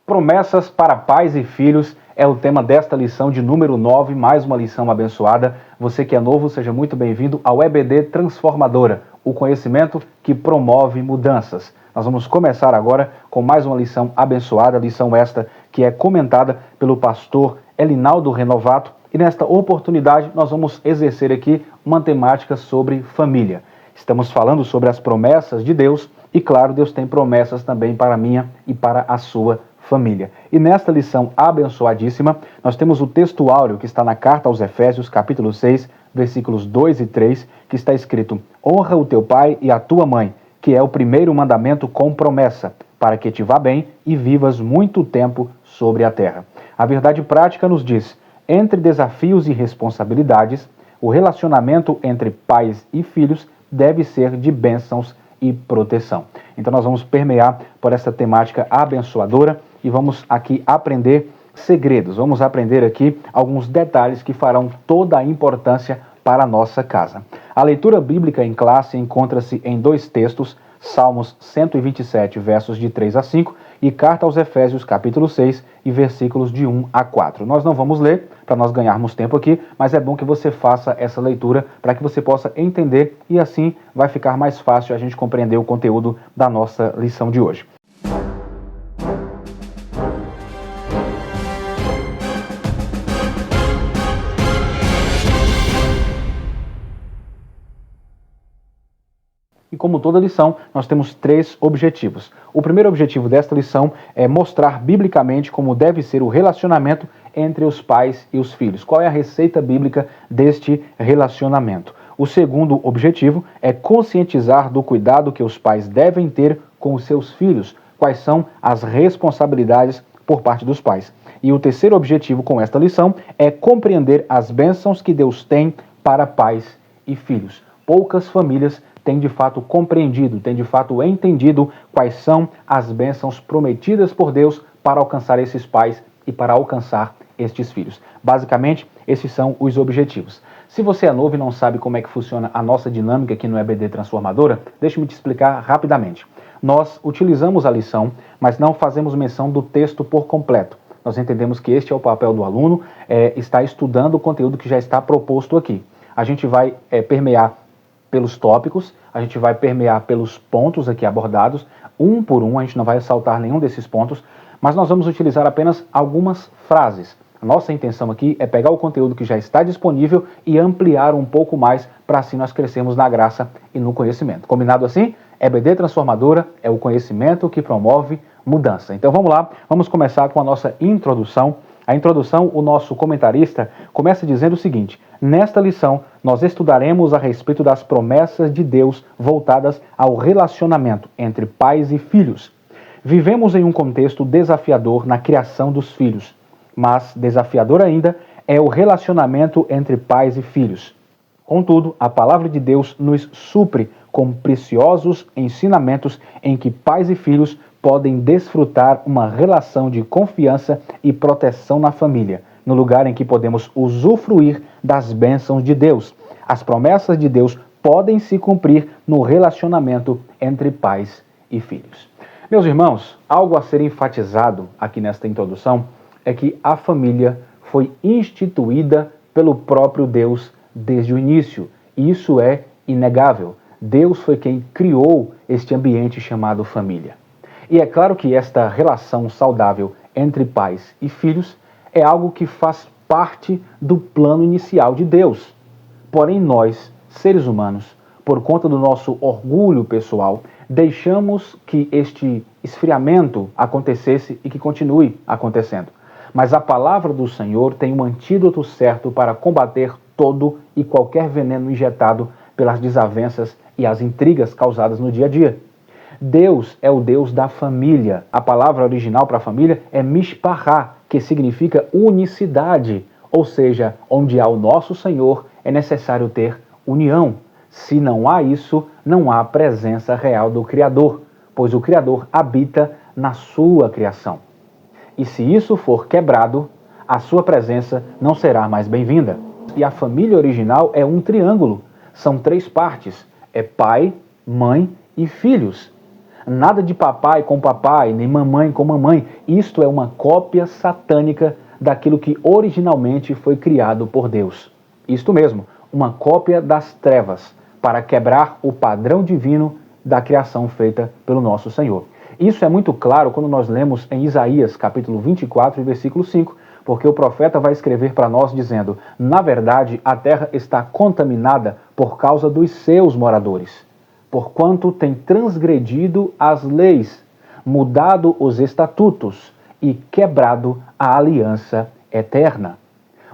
Promessas para pais e filhos é o tema desta lição de número 9, mais uma lição abençoada. Você que é novo, seja muito bem-vindo ao EBD Transformadora, o conhecimento que promove mudanças. Nós vamos começar agora com mais uma lição abençoada, lição esta que é comentada pelo pastor Elinaldo Renovato. E nesta oportunidade nós vamos exercer aqui uma temática sobre família. Estamos falando sobre as promessas de Deus e, claro, Deus tem promessas também para a minha e para a sua família. E nesta lição abençoadíssima, nós temos o texto áureo que está na carta aos Efésios, capítulo 6, versículos 2 e 3, que está escrito: honra o teu pai e a tua mãe, que é o primeiro mandamento com promessa, para que te vá bem e vivas muito tempo sobre a terra. A verdade prática nos diz: entre desafios e responsabilidades, o relacionamento entre pais e filhos deve ser de bênçãos e proteção. Então nós vamos permear por essa temática abençoadora e vamos aqui aprender segredos, vamos aprender aqui alguns detalhes que farão toda a importância para a nossa casa. A leitura bíblica em classe encontra-se em dois textos, Salmos 127, versos de 3 a 5, e Carta aos Efésios, capítulo 6, e versículos de 1 a 4. Nós não vamos ler, para nós ganharmos tempo aqui, mas é bom que você faça essa leitura para que você possa entender e assim vai ficar mais fácil a gente compreender o conteúdo da nossa lição de hoje. E como toda lição, nós temos três objetivos. O primeiro objetivo desta lição é mostrar biblicamente como deve ser o relacionamento entre os pais e os filhos. Qual é a receita bíblica deste relacionamento? O segundo objetivo é conscientizar do cuidado que os pais devem ter com os seus filhos. Quais são as responsabilidades por parte dos pais? E o terceiro objetivo com esta lição é compreender as bênçãos que Deus tem para pais e filhos. Poucas famílias têm de fato compreendido, têm de fato entendido quais são as bênçãos prometidas por Deus para alcançar esses pais e para alcançar estes filhos. Basicamente, esses são os objetivos. Se você é novo e não sabe como é que funciona a nossa dinâmica aqui no EBD Transformadora, deixe-me te explicar rapidamente. Nós utilizamos a lição, mas não fazemos menção do texto por completo. Nós entendemos que este é o papel do aluno, está estudando o conteúdo que já está proposto aqui. A gente vai permear pelos tópicos, a gente vai permear pelos pontos aqui abordados, um por um, a gente não vai saltar nenhum desses pontos, mas nós vamos utilizar apenas algumas frases. A nossa intenção aqui é pegar o conteúdo que já está disponível e ampliar um pouco mais, para assim nós crescermos na graça e no conhecimento. Combinado assim? EBD Transformadora é o conhecimento que promove mudança. Então vamos lá, vamos começar com a nossa introdução. A introdução, o nosso comentarista começa dizendo o seguinte: nesta lição, nós estudaremos a respeito das promessas de Deus voltadas ao relacionamento entre pais e filhos. Vivemos em um contexto desafiador na criação dos filhos, mas desafiador ainda é o relacionamento entre pais e filhos. Contudo, a palavra de Deus nos supre com preciosos ensinamentos em que pais e filhos podem desfrutar uma relação de confiança e proteção na família, no lugar em que podemos usufruir das bênçãos de Deus. As promessas de Deus podem se cumprir no relacionamento entre pais e filhos. Meus irmãos, algo a ser enfatizado aqui nesta introdução é que a família foi instituída pelo próprio Deus desde o início. Isso é inegável. Deus foi quem criou este ambiente chamado família. E é claro que esta relação saudável entre pais e filhos é algo que faz parte do plano inicial de Deus. Porém, nós, seres humanos, por conta do nosso orgulho pessoal, deixamos que este esfriamento acontecesse e que continue acontecendo. Mas a palavra do Senhor tem um antídoto certo para combater todo e qualquer veneno injetado pelas desavenças e as intrigas causadas no dia a dia. Deus é o Deus da família. A palavra original para família é mishpachá, que significa unicidade. Ou seja, onde há o nosso Senhor, é necessário ter união. Se não há isso, não há presença real do Criador, pois o Criador habita na sua criação. E se isso for quebrado, a sua presença não será mais bem-vinda. E a família original é um triângulo. São três partes. É pai, mãe e filhos. Nada de papai com papai, nem mamãe com mamãe. Isto é uma cópia satânica daquilo que originalmente foi criado por Deus. Isto mesmo, uma cópia das trevas, para quebrar o padrão divino da criação feita pelo nosso Senhor. Isso é muito claro quando nós lemos em Isaías, capítulo 24, versículo 5, porque o profeta vai escrever para nós dizendo: na verdade, a terra está contaminada por causa dos seus moradores, porquanto tem transgredido as leis, mudado os estatutos e quebrado a aliança eterna.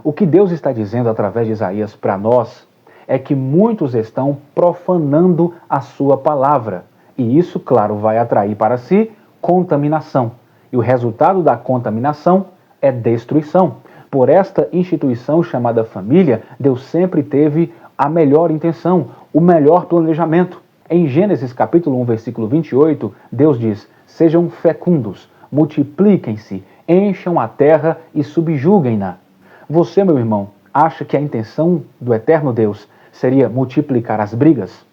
O que Deus está dizendo através de Isaías para nós é que muitos estão profanando a sua palavra. E isso, claro, vai atrair para si contaminação. E o resultado da contaminação é destruição. Por esta instituição chamada família, Deus sempre teve a melhor intenção, o melhor planejamento. Em Gênesis capítulo 1, versículo 28, Deus diz: sejam fecundos, multipliquem-se, encham a terra e subjuguem-na. Você, meu irmão, acha que a intenção do eterno Deus seria multiplicar as brigas?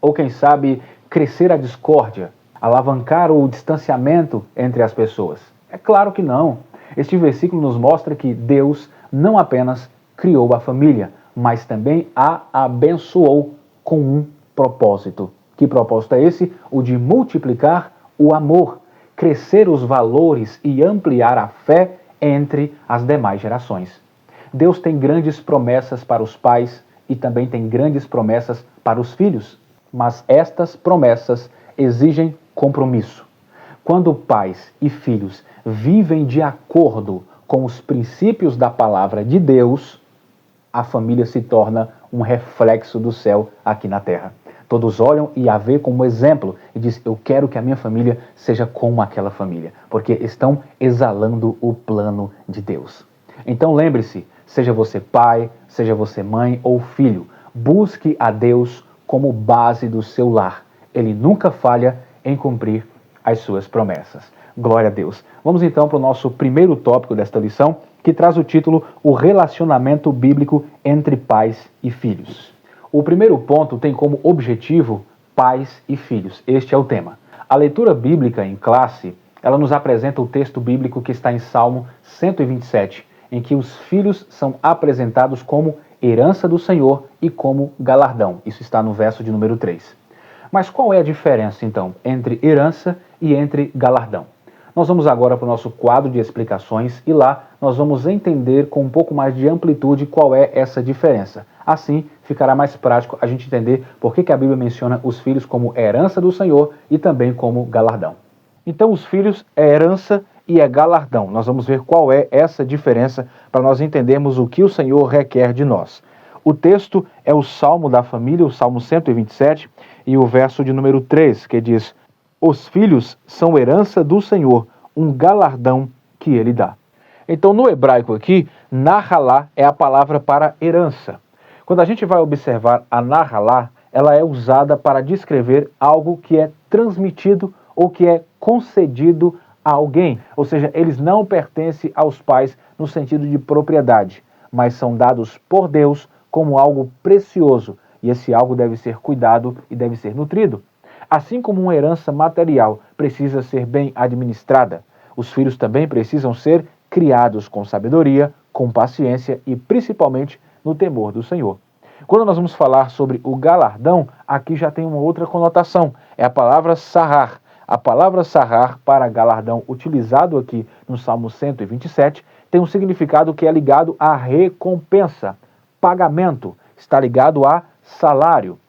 Ou quem sabe crescer a discórdia, alavancar o distanciamento entre as pessoas? É claro que não. Este versículo nos mostra que Deus não apenas criou a família, mas também a abençoou com um propósito. Que propósito é esse? O de multiplicar o amor, crescer os valores e ampliar a fé entre as demais gerações. Deus tem grandes promessas para os pais e também tem grandes promessas para os filhos, mas estas promessas exigem compromisso. Quando pais e filhos vivem de acordo com os princípios da palavra de Deus, a família se torna um reflexo do céu aqui na terra. Todos olham e a vê como exemplo e dizem: eu quero que a minha família seja como aquela família, porque estão exalando o plano de Deus. Então lembre-se, seja você pai, seja você mãe ou filho, busque a Deus como base do seu lar. Ele nunca falha em cumprir as suas promessas. Glória a Deus. Vamos então para o nosso primeiro tópico desta lição, que traz o título: o relacionamento bíblico entre pais e filhos. O primeiro ponto tem como objetivo pais e filhos. Este é o tema. A leitura bíblica em classe, ela nos apresenta o texto bíblico que está em Salmo 127, em que os filhos são apresentados como herança do Senhor e como galardão. Isso está no verso de número 3. Mas qual é a diferença, então, entre herança e entre galardão? Nós vamos agora para o nosso quadro de explicações e lá nós vamos entender com um pouco mais de amplitude qual é essa diferença. Assim, ficará mais prático a gente entender por que a Bíblia menciona os filhos como herança do Senhor e também como galardão. Então, os filhos é herança e é galardão. Nós vamos ver qual é essa diferença para nós entendermos o que o Senhor requer de nós. O texto é o Salmo da família, o Salmo 127, e o verso de número 3, que diz: os filhos são herança do Senhor, um galardão que ele dá. Então, no hebraico aqui, nahalá é a palavra para herança. Quando a gente vai observar a nahalá, ela é usada para descrever algo que é transmitido ou que é concedido a alguém. Ou seja, eles não pertencem aos pais no sentido de propriedade, mas são dados por Deus como algo precioso. E esse algo deve ser cuidado e deve ser nutrido. Assim como uma herança material precisa ser bem administrada, os filhos também precisam ser criados com sabedoria, com paciência e principalmente no temor do Senhor. Quando nós vamos falar sobre o galardão, aqui já tem uma outra conotação, é a palavra sarrar. A palavra sarrar para galardão utilizado aqui no Salmo 127 tem um significado que é ligado à recompensa, pagamento, está ligado a salário.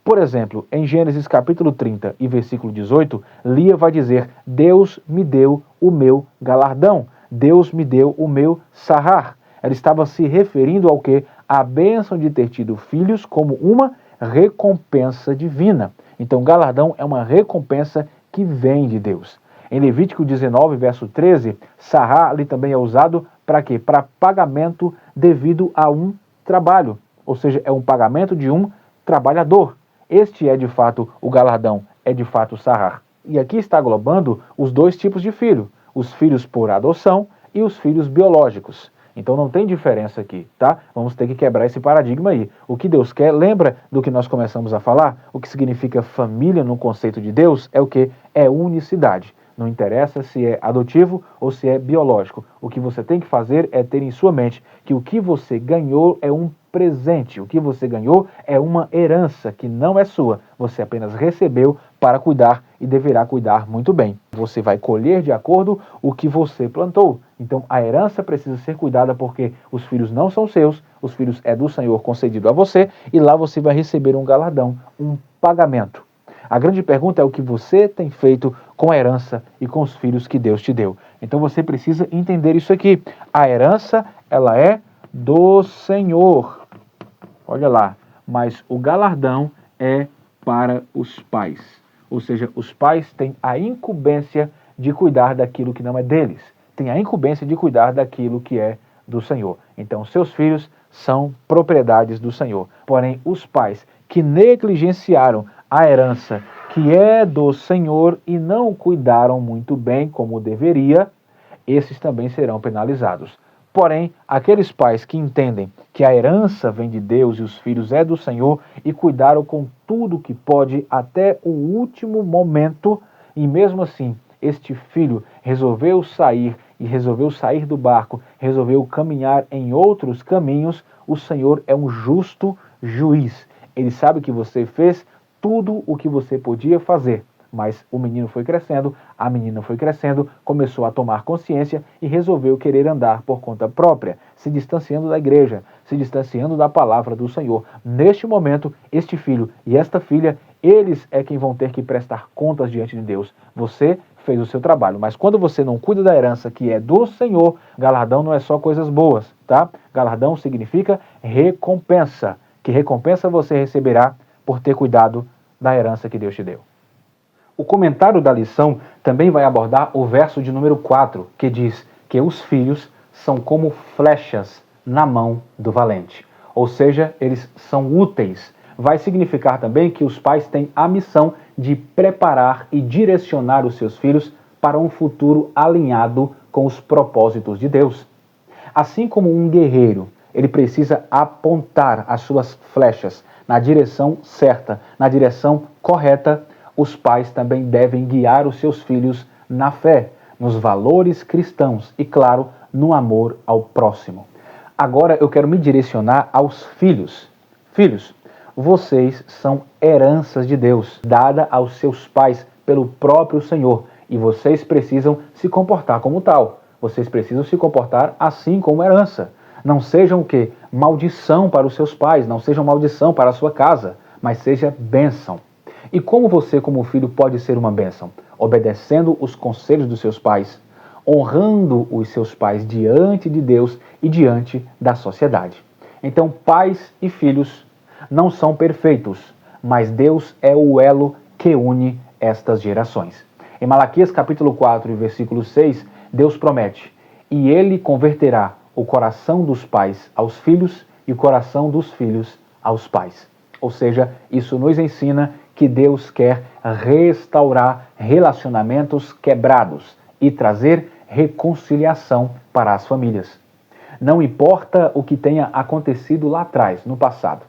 Por exemplo, em Gênesis capítulo 30 e versículo 18, Lia vai dizer: Deus me deu o meu galardão, Deus me deu o meu sarrar. Ela estava se referindo ao quê? A bênção de ter tido filhos como uma recompensa divina. Então, galardão é uma recompensa que vem de Deus. Em Levítico 19, verso 13, sarrar ali também é usado para quê? Para pagamento devido a um trabalho. Ou seja, é um pagamento de um trabalhador. Este é de fato o galardão, é de fato o sarrar. E aqui está englobando os dois tipos de filho, os filhos por adoção e os filhos biológicos. Então não tem diferença aqui, tá? Vamos ter que quebrar esse paradigma aí. O que Deus quer, lembra do que nós começamos a falar? O que significa família no conceito de Deus é o que? É unicidade. Não interessa se é adotivo ou se é biológico. O que você tem que fazer é ter em sua mente que o que você ganhou é um presente. O que você ganhou é uma herança que não é sua. Você apenas recebeu para cuidar e deverá cuidar muito bem. Você vai colher de acordo com o que você plantou. Então a herança precisa ser cuidada porque os filhos não são seus, os filhos é do Senhor concedido a você e lá você vai receber um galardão, um pagamento. A grande pergunta é o que você tem feito com a herança e com os filhos que Deus te deu. Então você precisa entender isso aqui. A herança, ela é do Senhor. Olha lá. Mas o galardão é para os pais. Ou seja, os pais têm a incumbência de cuidar daquilo que não é deles. Têm a incumbência de cuidar daquilo que é do Senhor. Então, seus filhos são propriedades do Senhor. Porém, os pais que negligenciaram a herança que é do Senhor e não cuidaram muito bem como deveria, esses também serão penalizados. Porém, aqueles pais que entendem que a herança vem de Deus e os filhos é do Senhor e cuidaram com tudo que pode até o último momento, e mesmo assim, este filho resolveu sair do barco, resolveu caminhar em outros caminhos, o Senhor é um justo juiz. Ele sabe que você fez tudo o que você podia fazer, mas o menino foi crescendo, a menina foi crescendo, começou a tomar consciência e resolveu querer andar por conta própria, se distanciando da igreja, se distanciando da palavra do Senhor. Neste momento, este filho e esta filha, eles é quem vão ter que prestar contas diante de Deus. Você fez o seu trabalho, mas quando você não cuida da herança que é do Senhor, galardão não é só coisas boas, tá? Galardão significa recompensa. Que recompensa você receberá por ter cuidado da herança que Deus te deu. O comentário da lição também vai abordar o verso de número 4, que diz que os filhos são como flechas na mão do valente. Ou seja, eles são úteis. Vai significar também que os pais têm a missão de preparar e direcionar os seus filhos para um futuro alinhado com os propósitos de Deus. Assim como um guerreiro, ele precisa apontar as suas flechas na direção certa, na direção correta, os pais também devem guiar os seus filhos na fé, nos valores cristãos e, claro, no amor ao próximo. Agora eu quero me direcionar aos filhos. Filhos, vocês são heranças de Deus, dada aos seus pais pelo próprio Senhor, e vocês precisam se comportar como tal. Vocês precisam se comportar assim como herança. Não sejam o quê? Maldição para os seus pais, não sejam maldição para a sua casa, mas seja bênção. E como você, como filho, pode ser uma bênção? Obedecendo os conselhos dos seus pais, honrando os seus pais diante de Deus e diante da sociedade. Então, pais e filhos não são perfeitos, mas Deus é o elo que une estas gerações. Em Malaquias capítulo 4, versículo 6, Deus promete: "E ele converterá o coração dos pais aos filhos e o coração dos filhos aos pais." Ou seja, isso nos ensina que Deus quer restaurar relacionamentos quebrados e trazer reconciliação para as famílias. Não importa o que tenha acontecido lá atrás, no passado,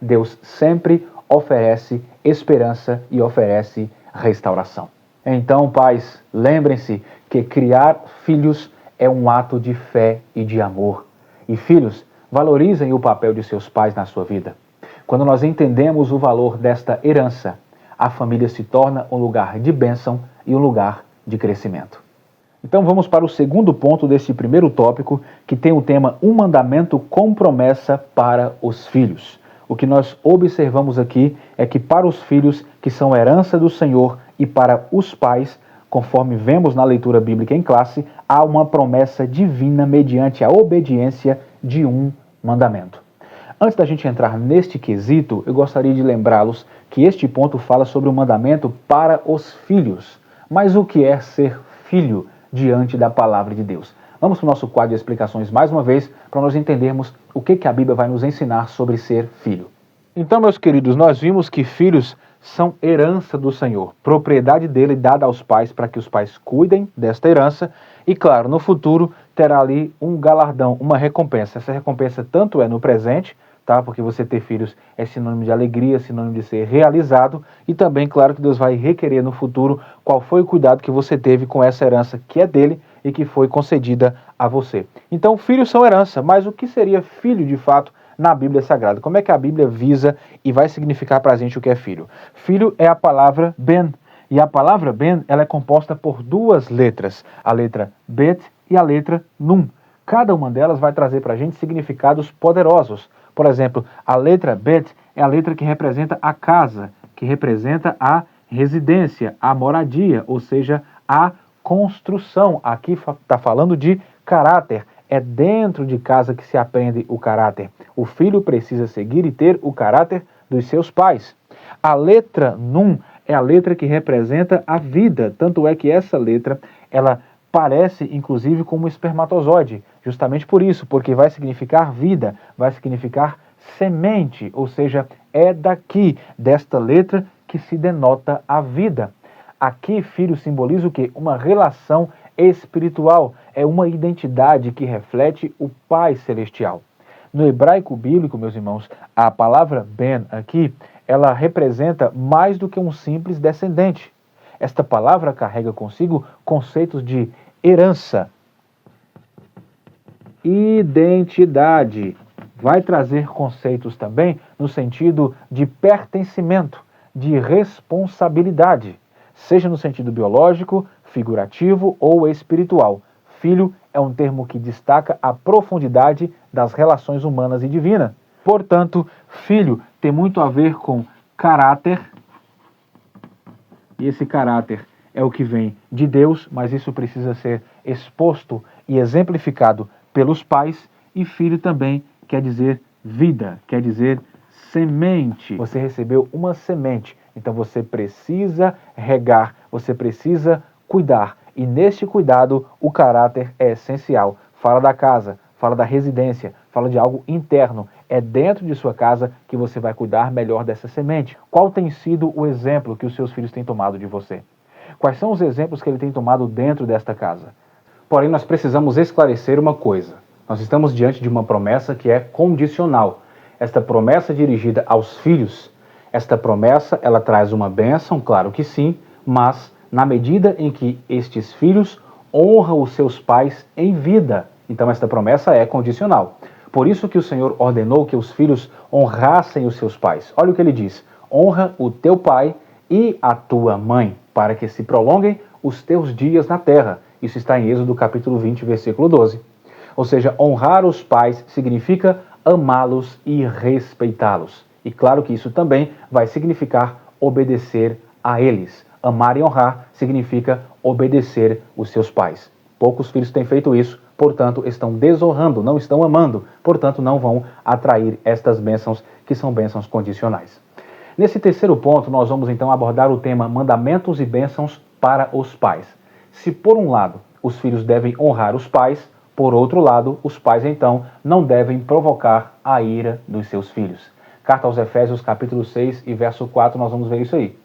Deus sempre oferece esperança e oferece restauração. Então, pais, lembrem-se que criar filhos é um ato de fé e de amor. E filhos, valorizem o papel de seus pais na sua vida. Quando nós entendemos o valor desta herança, a família se torna um lugar de bênção e um lugar de crescimento. Então vamos para o segundo ponto desse primeiro tópico, que tem o tema Um Mandamento com Promessa para os Filhos. O que nós observamos aqui é que para os filhos, que são herança do Senhor, e para os pais, conforme vemos na leitura bíblica em classe, há uma promessa divina mediante a obediência de um mandamento. Antes da gente entrar neste quesito, eu gostaria de lembrá-los que este ponto fala sobre o mandamento para os filhos. Mas o que é ser filho diante da palavra de Deus? Vamos para o nosso quadro de explicações mais uma vez, para nós entendermos o que a Bíblia vai nos ensinar sobre ser filho. Então, meus queridos, nós vimos que filhos são herança do Senhor, propriedade dele dada aos pais para que os pais cuidem desta herança E claro, no futuro terá ali um galardão, uma recompensa. Essa recompensa tanto é no presente, tá? Porque você ter filhos é sinônimo de alegria, sinônimo de ser realizado, e também, claro, que Deus vai requerer no futuro qual foi o cuidado que você teve com essa herança que é dele e que foi concedida a você. Então, filhos são herança, mas o que seria filho de fato na Bíblia Sagrada? Como é que a Bíblia visa e vai significar para a gente o que é filho? Filho é a palavra ben, e a palavra ben, ela é composta por duas letras, a letra bet e a letra nun. Cada uma delas vai trazer para a gente significados poderosos. Por exemplo, a letra bet é a letra que representa a casa, que representa a residência, a moradia, ou seja, a construção. Aqui está falando de caráter. É dentro de casa que se aprende o caráter. O filho precisa seguir e ter o caráter dos seus pais. A letra nun é a letra que representa a vida. Tanto é que essa letra, ela parece inclusive como um espermatozoide. Justamente por isso, porque vai significar vida, vai significar semente. Ou seja, é daqui, desta letra, que se denota a vida. Aqui, filho simboliza o quê? Uma relação espiritual. É uma identidade que reflete o Pai Celestial. No hebraico bíblico, meus irmãos, a palavra ben aqui, ela representa mais do que um simples descendente. Esta palavra carrega consigo conceitos de herança, identidade. Vai trazer conceitos também no sentido de pertencimento, de responsabilidade, seja no sentido biológico, figurativo ou espiritual. Filho é um termo que destaca a profundidade das relações humanas e divinas. Portanto, filho tem muito a ver com caráter, e esse caráter é o que vem de Deus, mas isso precisa ser exposto e exemplificado pelos pais, e filho também quer dizer vida, quer dizer semente. Você recebeu uma semente, então você precisa regar, você precisa cuidar, e neste cuidado o caráter é essencial. Fala da casa, fala da residência, fala de algo interno. É dentro de sua casa que você vai cuidar melhor dessa semente. Qual tem sido o exemplo que os seus filhos têm tomado de você? Quais são os exemplos que ele tem tomado dentro desta casa? Porém, nós precisamos esclarecer uma coisa. Nós estamos diante de uma promessa que é condicional. Esta promessa dirigida aos filhos, esta promessa, ela traz uma bênção, claro que sim, mas na medida em que estes filhos honram os seus pais em vida. Então, esta promessa é condicional. Por isso que o Senhor ordenou que os filhos honrassem os seus pais. Olha o que ele diz: honra o teu pai e a tua mãe, para que se prolonguem os teus dias na terra. Isso está em Êxodo capítulo 20, versículo 12. Ou seja, honrar os pais significa amá-los e respeitá-los. E claro que isso também vai significar obedecer a eles. Amar e honrar significa obedecer os seus pais. Poucos filhos têm feito isso, portanto, estão desonrando, não estão amando, portanto, não vão atrair estas bênçãos, que são bênçãos condicionais. Nesse terceiro ponto, nós vamos então abordar o tema mandamentos e bênçãos para os pais. Se por um lado os filhos devem honrar os pais, por outro lado, os pais então não devem provocar a ira dos seus filhos. Carta aos Efésios capítulo 6 e verso 4, nós vamos ver isso aí.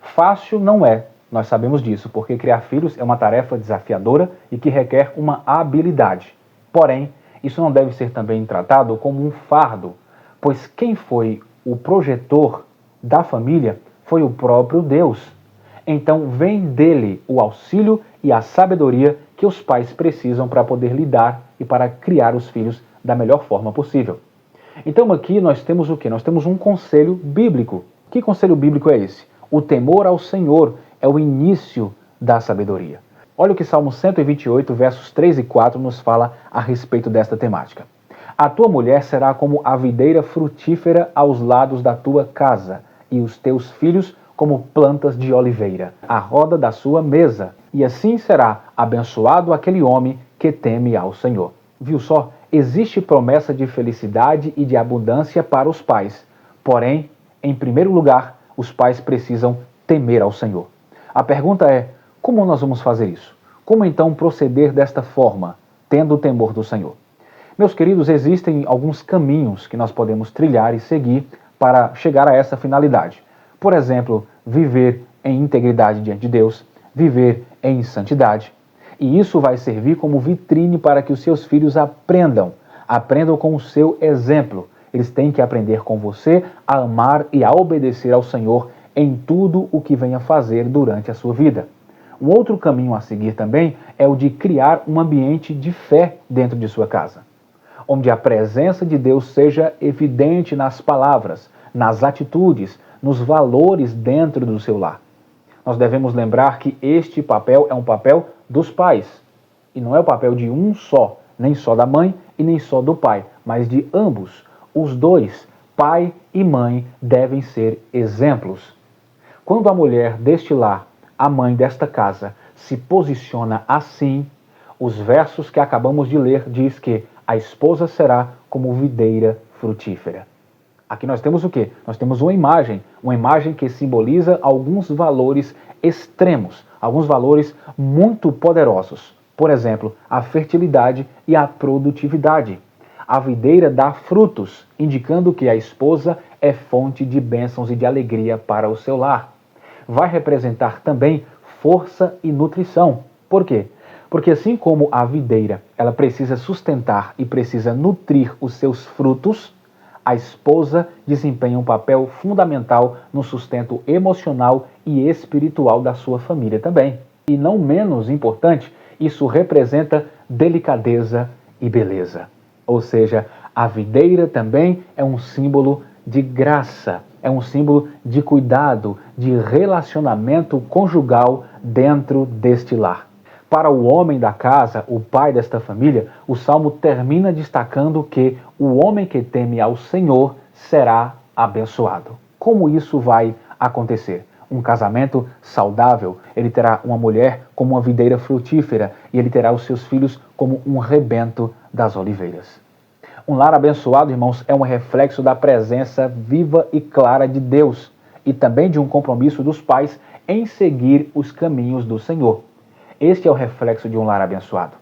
Fácil não é, nós sabemos disso, porque criar filhos é uma tarefa desafiadora e que requer uma habilidade. Porém, isso não deve ser também tratado como um fardo, pois quem foi o projetor da família foi o próprio Deus. Então vem dele o auxílio e a sabedoria que os pais precisam para poder lidar e para criar os filhos da melhor forma possível. Então aqui nós temos o quê? Nós temos um conselho bíblico. Que conselho bíblico é esse? O temor ao Senhor é o início da sabedoria. Olha o que Salmo 128, versos 3 e 4 nos fala a respeito desta temática. A tua mulher será como a videira frutífera aos lados da tua casa, e os teus filhos como plantas de oliveira, à roda da sua mesa. E assim será abençoado aquele homem que teme ao Senhor. Viu só? Existe promessa de felicidade e de abundância para os pais. Porém, em primeiro lugar, os pais precisam temer ao Senhor. A pergunta é, como nós vamos fazer isso? Como então proceder desta forma, tendo o temor do Senhor? Meus queridos, existem alguns caminhos que nós podemos trilhar e seguir para chegar a essa finalidade. Por exemplo, viver em integridade diante de Deus, viver em santidade. E isso vai servir como vitrine para que os seus filhos aprendam com o seu exemplo. Eles têm que aprender com você a amar e a obedecer ao Senhor em tudo o que venha fazer durante a sua vida. Um outro caminho a seguir também é o de criar um ambiente de fé dentro de sua casa, onde a presença de Deus seja evidente nas palavras, nas atitudes, nos valores dentro do seu lar. Nós devemos lembrar que este papel é um papel dos pais, e não é o papel de um só, nem só da mãe e nem só do pai, mas de ambos. Os dois, pai e mãe, devem ser exemplos. Quando a mulher deste lar, a mãe desta casa, se posiciona assim, os versos que acabamos de ler diz que a esposa será como videira frutífera. Aqui nós temos o quê? Nós temos uma imagem que simboliza alguns valores extremos, alguns valores muito poderosos. Por exemplo, a fertilidade e a produtividade. A videira dá frutos, indicando que a esposa é fonte de bênçãos e de alegria para o seu lar. Vai representar também força e nutrição. Por quê? Porque assim como a videira, ela precisa sustentar e precisa nutrir os seus frutos, a esposa desempenha um papel fundamental no sustento emocional e espiritual da sua família também. E não menos importante, isso representa delicadeza e beleza. Ou seja, a videira também é um símbolo de graça, é um símbolo de cuidado, de relacionamento conjugal dentro deste lar. Para o homem da casa, o pai desta família, o Salmo termina destacando que o homem que teme ao Senhor será abençoado. Como isso vai acontecer? Um casamento saudável, ele terá uma mulher como uma videira frutífera e ele terá os seus filhos como um rebento das oliveiras. Um lar abençoado, irmãos, é um reflexo da presença viva e clara de Deus e também de um compromisso dos pais em seguir os caminhos do Senhor. Este é o reflexo de um lar abençoado.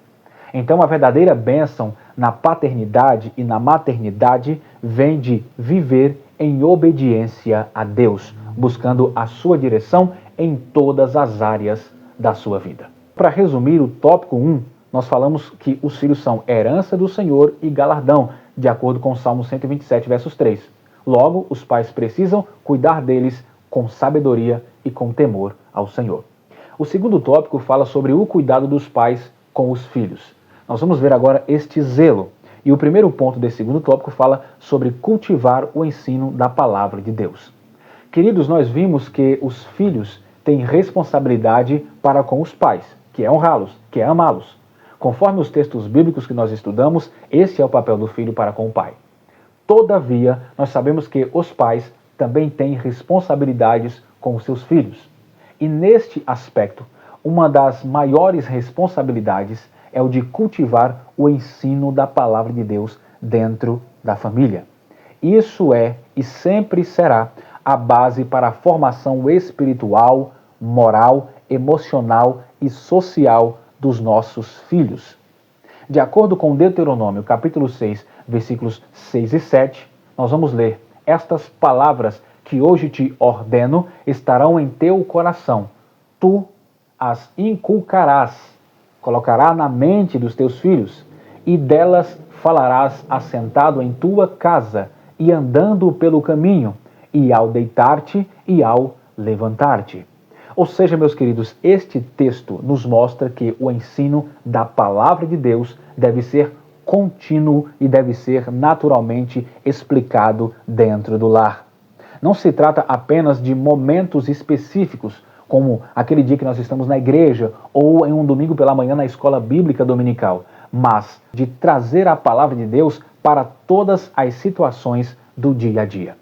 Então, a verdadeira bênção na paternidade e na maternidade vem de viver em obediência a Deus, buscando a sua direção em todas as áreas da sua vida. Para resumir o tópico 1, nós falamos que os filhos são herança do Senhor e galardão, de acordo com o Salmo 127, versos 3. Logo, os pais precisam cuidar deles com sabedoria e com temor ao Senhor. O segundo tópico fala sobre o cuidado dos pais com os filhos. Nós vamos ver agora este zelo. E o primeiro ponto desse segundo tópico fala sobre cultivar o ensino da palavra de Deus. Queridos, nós vimos que os filhos têm responsabilidade para com os pais, que é honrá-los, que é amá-los. Conforme os textos bíblicos que nós estudamos, esse é o papel do filho para com o pai. Todavia, nós sabemos que os pais também têm responsabilidades com os seus filhos. E neste aspecto, uma das maiores responsabilidades é o de cultivar o ensino da palavra de Deus dentro da família. Isso é e sempre será a base para a formação espiritual, moral, emocional e social dos nossos filhos. De acordo com Deuteronômio, capítulo 6, versículos 6 e 7, nós vamos ler: estas palavras que hoje te ordeno estarão em teu coração. Tu as inculcarás, colocará na mente dos teus filhos, e delas falarás assentado em tua casa e andando pelo caminho, e ao deitar-te e ao levantar-te. Ou seja, meus queridos, este texto nos mostra que o ensino da palavra de Deus deve ser contínuo e deve ser naturalmente explicado dentro do lar. Não se trata apenas de momentos específicos, como aquele dia que nós estamos na igreja ou em um domingo pela manhã na escola bíblica dominical, mas de trazer a palavra de Deus para todas as situações do dia a dia.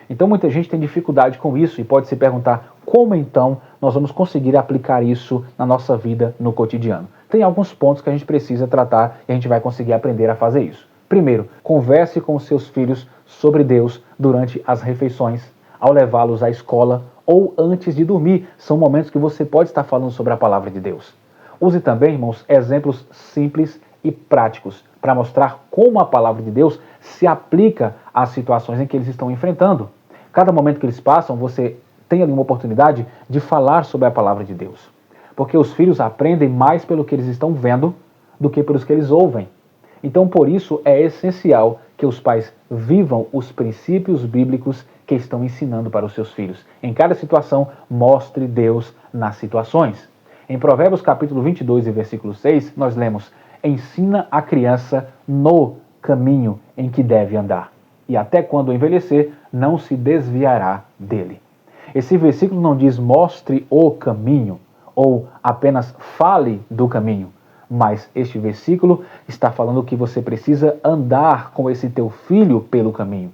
Então muita gente tem dificuldade com isso e pode se perguntar como então nós vamos conseguir aplicar isso na nossa vida no cotidiano. Tem alguns pontos que a gente precisa tratar e a gente vai conseguir aprender a fazer isso. Primeiro, converse com os seus filhos sobre Deus durante as refeições, ao levá-los à escola ou antes de dormir. São momentos que você pode estar falando sobre a palavra de Deus. Use também, irmãos, exemplos simples e práticos para mostrar como a palavra de Deus se aplica às situações em que eles estão enfrentando. Cada momento que eles passam, você tem ali uma oportunidade de falar sobre a palavra de Deus. porque os filhos aprendem mais pelo que eles estão vendo do que pelos que eles ouvem. Então, por isso, é essencial que os pais vivam os princípios bíblicos que estão ensinando para os seus filhos. Em cada situação, mostre Deus nas situações. Em Provérbios capítulo 22 e versículo 6, nós lemos: ensina a criança no caminho em que deve andar, e até quando envelhecer, não se desviará dele. Esse versículo não diz mostre o caminho, ou apenas fale do caminho, mas este versículo está falando que você precisa andar com esse teu filho pelo caminho.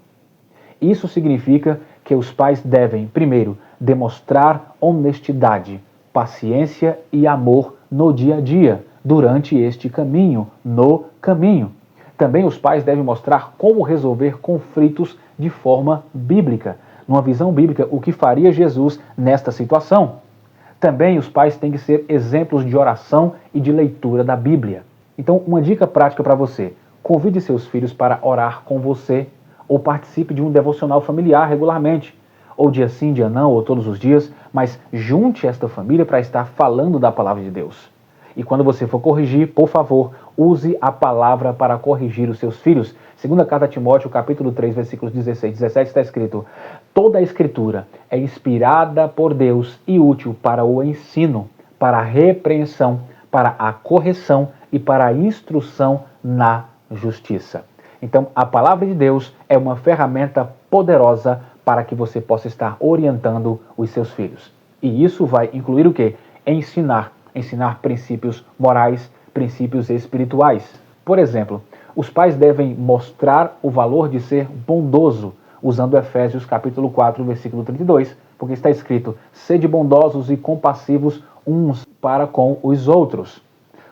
Isso significa que os pais devem, primeiro, demonstrar honestidade, paciência e amor no dia a dia, durante este caminho, no caminho. Também os pais devem mostrar como resolver conflitos de forma bíblica. Numa visão bíblica, o que faria Jesus nesta situação? Também os pais têm que ser exemplos de oração e de leitura da Bíblia. Então, uma dica prática para você: convide seus filhos para orar com você, ou participe de um devocional familiar regularmente, ou dia sim, dia não, ou todos os dias, mas junte esta família para estar falando da palavra de Deus. E quando você for corrigir, por favor, use a palavra para corrigir os seus filhos. Segunda carta a Timóteo, capítulo 3, versículos 16 e 17, está escrito: toda a escritura é inspirada por Deus e útil para o ensino, para a repreensão, para a correção e para a instrução na justiça. Então, a palavra de Deus é uma ferramenta poderosa para que você possa estar orientando os seus filhos. E isso vai incluir o quê? Ensinar princípios morais, princípios espirituais. Por exemplo, os pais devem mostrar o valor de ser bondoso, usando Efésios capítulo 4, versículo 32, porque está escrito: sede bondosos e compassivos uns para com os outros.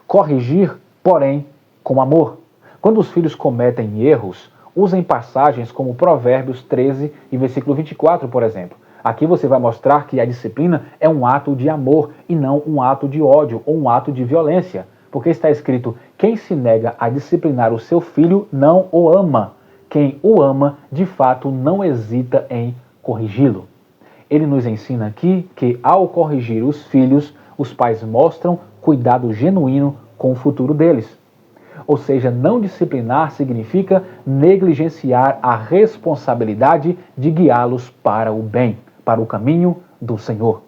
Corrigir, porém, com amor. Quando os filhos cometem erros, usem passagens como Provérbios 13 e versículo 24, por exemplo. Aqui você vai mostrar que a disciplina é um ato de amor e não um ato de ódio ou um ato de violência. Porque está escrito: quem se nega a disciplinar o seu filho não o ama. Quem o ama, de fato, não hesita em corrigi-lo. Ele nos ensina aqui que, ao corrigir os filhos, os pais mostram cuidado genuíno com o futuro deles. Ou seja, não disciplinar significa negligenciar a responsabilidade de guiá-los para o bem, para o caminho do Senhor.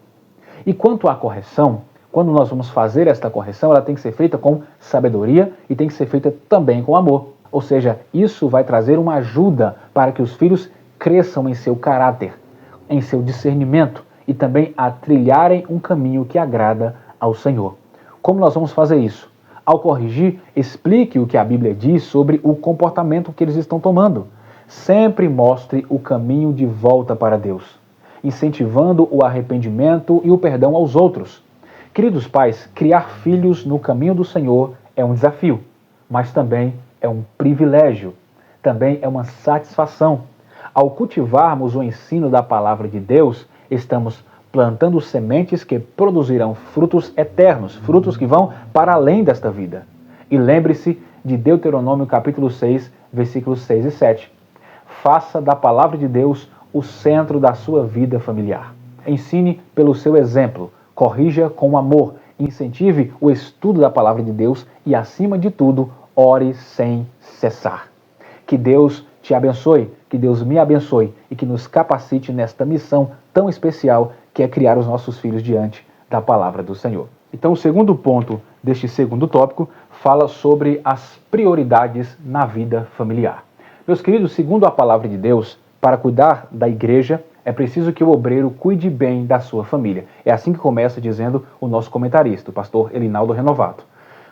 E quanto à correção, quando nós vamos fazer esta correção, ela tem que ser feita com sabedoria e tem que ser feita também com amor. Ou seja, isso vai trazer uma ajuda para que os filhos cresçam em seu caráter, em seu discernimento e também a trilharem um caminho que agrada ao Senhor. Como nós vamos fazer isso? Ao corrigir, explique o que a Bíblia diz sobre o comportamento que eles estão tomando. Sempre mostre o caminho de volta para Deus, incentivando o arrependimento e o perdão aos outros. Queridos pais, criar filhos no caminho do Senhor é um desafio, mas também é um privilégio, também é uma satisfação. Ao cultivarmos o ensino da palavra de Deus, estamos plantando sementes que produzirão frutos eternos, frutos que vão para além desta vida. E lembre-se de Deuteronômio capítulo 6, versículos 6 e 7. Faça da palavra de Deus o centro da sua vida familiar. Ensine pelo seu exemplo, corrija com amor, incentive o estudo da palavra de Deus e, acima de tudo, ore sem cessar. Que Deus te abençoe, que Deus me abençoe e que nos capacite nesta missão tão especial que é criar os nossos filhos diante da palavra do Senhor. Então, o segundo ponto deste segundo tópico fala sobre as prioridades na vida familiar. Meus queridos, segundo a palavra de Deus, para cuidar da igreja, é preciso que o obreiro cuide bem da sua família. É assim que começa dizendo o nosso comentarista, o pastor Elinaldo Renovato.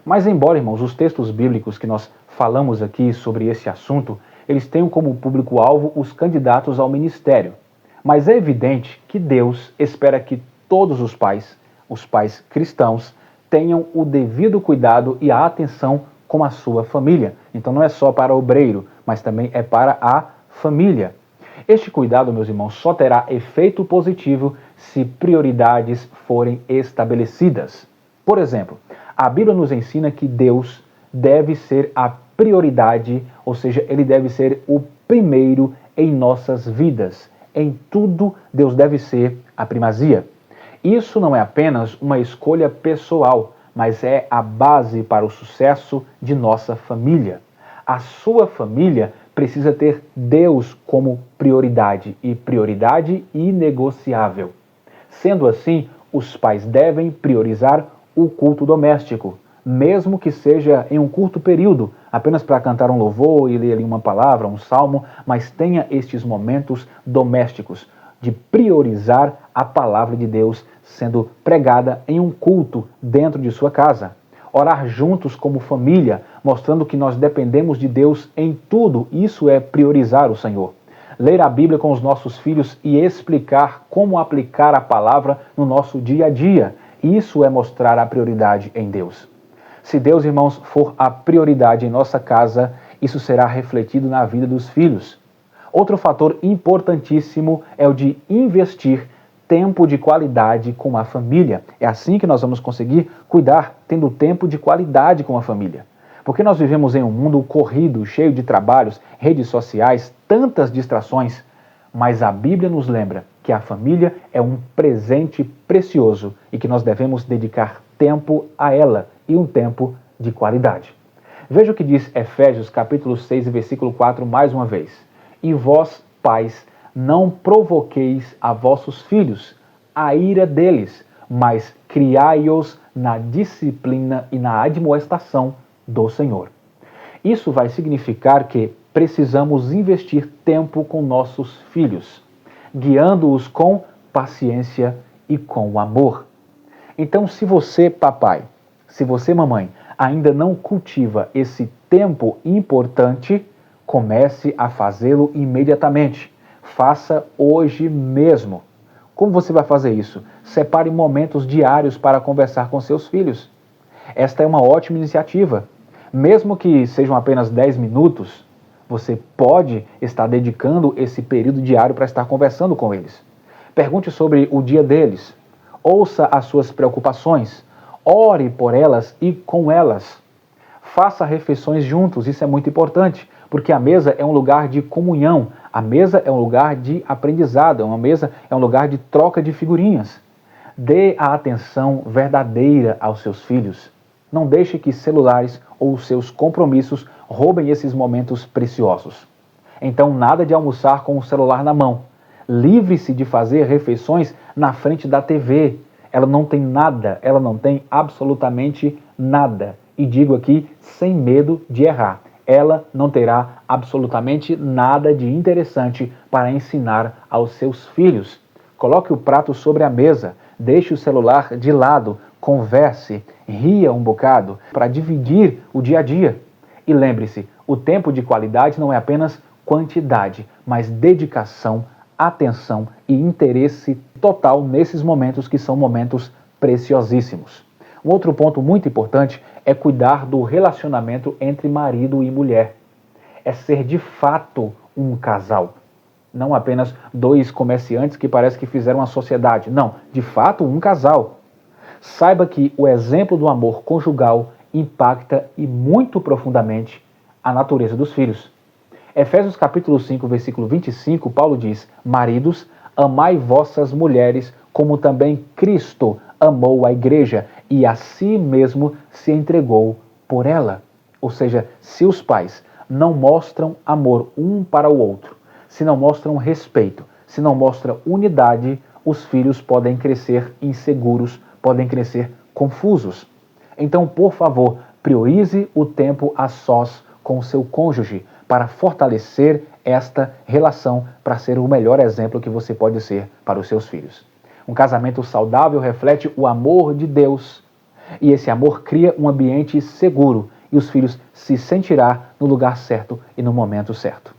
Mas embora, irmãos, os textos bíblicos que nós falamos aqui sobre esse assunto, eles tenham como público-alvo os candidatos ao ministério. Mas é evidente que Deus espera que todos os pais cristãos, tenham o devido cuidado e a atenção com a sua família. Então não é só para o obreiro, mas também é para a família. Este cuidado, meus irmãos, só terá efeito positivo se prioridades forem estabelecidas. Por exemplo, a Bíblia nos ensina que Deus deve ser a prioridade, ou seja, ele deve ser o primeiro em nossas vidas. Em tudo, Deus deve ser a primazia. Isso não é apenas uma escolha pessoal, mas é a base para o sucesso de nossa família. A sua família precisa ter Deus como prioridade e prioridade inegociável. Sendo assim, os pais devem priorizar o culto doméstico, mesmo que seja em um curto período, apenas para cantar um louvor e ler ali uma palavra, um salmo, mas tenha estes momentos domésticos de priorizar a palavra de Deus sendo pregada em um culto dentro de sua casa. Orar juntos como família, mostrando que nós dependemos de Deus em tudo, isso é priorizar o Senhor. Ler a Bíblia com os nossos filhos e explicar como aplicar a palavra no nosso dia a dia, isso é mostrar a prioridade em Deus. Se Deus, irmãos, for a prioridade em nossa casa, isso será refletido na vida dos filhos. Outro fator importantíssimo é o de investir tempo de qualidade com a família. É assim que nós vamos conseguir cuidar, tendo tempo de qualidade com a família. Porque nós vivemos em um mundo corrido, cheio de trabalhos, redes sociais, tantas distrações, mas a Bíblia nos lembra que a família é um presente precioso e que nós devemos dedicar tempo a ela e um tempo de qualidade. Veja o que diz Efésios capítulo 6, versículo 4, mais uma vez. E vós, pais, não provoqueis a vossos filhos a ira deles, mas criai-os na disciplina e na admoestação do Senhor. Isso vai significar que precisamos investir tempo com nossos filhos, guiando-os com paciência e com amor. Então, se você, papai, se você, mamãe, ainda não cultiva esse tempo importante, comece a fazê-lo imediatamente. Faça hoje mesmo. Como você vai fazer isso? Separe momentos diários para conversar com seus filhos. Esta é uma ótima iniciativa. Mesmo que sejam apenas 10 minutos, você pode estar dedicando esse período diário para estar conversando com eles. Pergunte sobre o dia deles. Ouça as suas preocupações. Ore por elas e com elas. Faça refeições juntos, isso é muito importante, porque a mesa é um lugar de comunhão, a mesa é um lugar de aprendizado, a mesa é um lugar de troca de figurinhas. Dê a atenção verdadeira aos seus filhos. Não deixe que celulares ou seus compromissos roubem esses momentos preciosos. Então, nada de almoçar com o celular na mão. Livre-se de fazer refeições na frente da TV. Ela não tem nada, ela não tem absolutamente nada. E digo aqui, sem medo de errar. Ela não terá absolutamente nada de interessante para ensinar aos seus filhos. Coloque o prato sobre a mesa, deixe o celular de lado, converse, ria um bocado para dividir o dia a dia. E lembre-se, o tempo de qualidade não é apenas quantidade, mas dedicação, atenção e interesse total nesses momentos que são momentos preciosíssimos. Um outro ponto muito importante é cuidar do relacionamento entre marido e mulher. É ser de fato um casal. Não apenas dois comerciantes que parece que fizeram uma sociedade. Não, de fato um casal. Saiba que o exemplo do amor conjugal impacta e muito profundamente a natureza dos filhos. Efésios capítulo 5, versículo 25, Paulo diz: Maridos, amai vossas mulheres, como também Cristo amou a igreja e a si mesmo se entregou por ela. Ou seja, se os pais não mostram amor um para o outro, se não mostram respeito, se não mostram unidade, os filhos podem crescer inseguros, podem crescer confusos. Então, por favor, priorize o tempo a sós com o seu cônjuge para fortalecer esta relação, para ser o melhor exemplo que você pode ser para os seus filhos. Um casamento saudável reflete o amor de Deus e esse amor cria um ambiente seguro e os filhos se sentirão no lugar certo e no momento certo.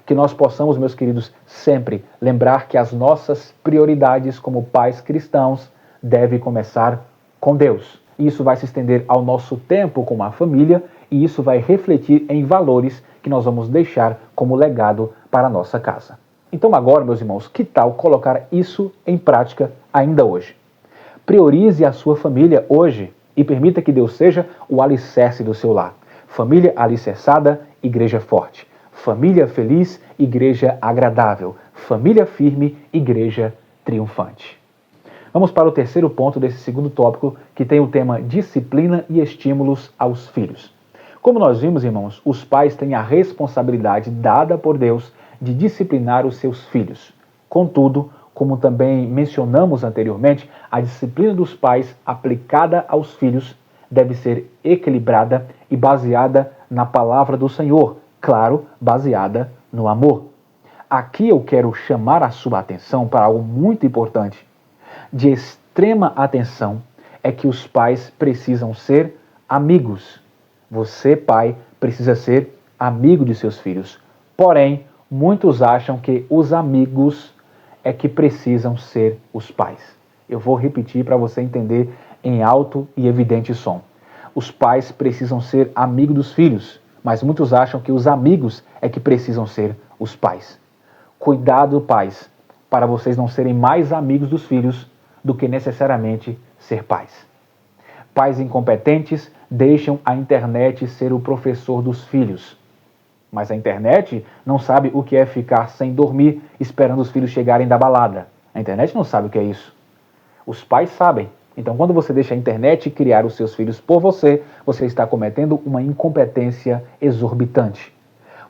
Que nós possamos, meus queridos, sempre lembrar que as nossas prioridades como pais cristãos devem começar com Deus. Isso vai se estender ao nosso tempo com a família e isso vai refletir em valores que nós vamos deixar como legado para a nossa casa. Então agora, meus irmãos, que tal colocar isso em prática ainda hoje? Priorize a sua família hoje e permita que Deus seja o alicerce do seu lar. Família alicerçada, igreja forte. Família feliz, igreja agradável. Família firme, igreja triunfante. Vamos para o terceiro ponto desse segundo tópico, que tem o tema disciplina e estímulos aos filhos. Como nós vimos, irmãos, os pais têm a responsabilidade dada por Deus de disciplinar os seus filhos. Contudo, como também mencionamos anteriormente, a disciplina dos pais aplicada aos filhos deve ser equilibrada e baseada na palavra do Senhor, claro, baseada no amor. Aqui eu quero chamar a sua atenção para algo muito importante. De extrema atenção é que os pais precisam ser amigos. Você, pai, precisa ser amigo de seus filhos. Porém, muitos acham que os amigos é que precisam ser os pais. Eu vou repetir para você entender em alto e evidente som. Os pais precisam ser amigos dos filhos, mas muitos acham que os amigos é que precisam ser os pais. Cuidado, pais, para vocês não serem mais amigos dos filhos do que necessariamente ser pais. Pais incompetentes deixam a internet ser o professor dos filhos. Mas a internet não sabe o que é ficar sem dormir esperando os filhos chegarem da balada. A internet não sabe o que é isso. Os pais sabem. Então, quando você deixa a internet criar os seus filhos por você, você está cometendo uma incompetência exorbitante.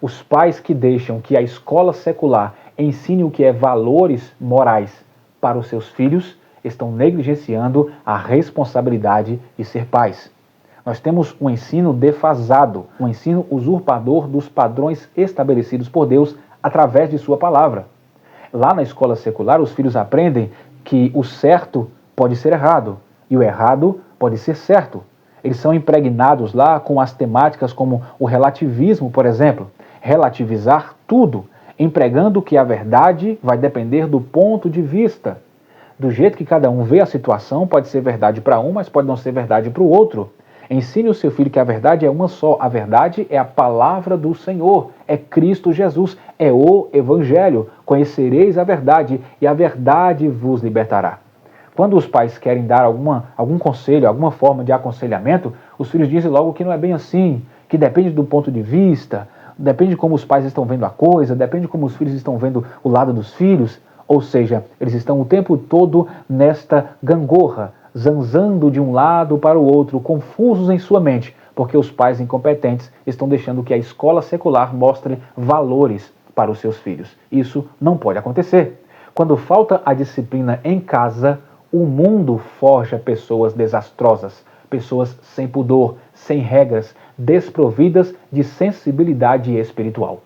Os pais que deixam que a escola secular ensine o que é valores morais para os seus filhos estão negligenciando a responsabilidade de ser pais. Nós temos um ensino defasado, um ensino usurpador dos padrões estabelecidos por Deus através de sua palavra. Lá na escola secular, os filhos aprendem que o certo pode ser errado e o errado pode ser certo. Eles são impregnados lá com as temáticas como o relativismo, por exemplo, relativizar tudo, empregando que a verdade vai depender do ponto de vista. Do jeito que cada um vê a situação, pode ser verdade para um, mas pode não ser verdade para o outro. Ensine o seu filho que a verdade é uma só. A verdade é a palavra do Senhor, é Cristo Jesus, é o Evangelho. Conhecereis a verdade e a verdade vos libertará. Quando os pais querem dar algum conselho, alguma forma de aconselhamento, os filhos dizem logo que não é bem assim, que depende do ponto de vista, depende de como os pais estão vendo a coisa, depende de como os filhos estão vendo o lado dos filhos. Ou seja, eles estão o tempo todo nesta gangorra, zanzando de um lado para o outro, confusos em sua mente, porque os pais incompetentes estão deixando que a escola secular mostre valores para os seus filhos. Isso não pode acontecer. Quando falta a disciplina em casa, o mundo forja pessoas desastrosas, pessoas sem pudor, sem regras, desprovidas de sensibilidade espiritual.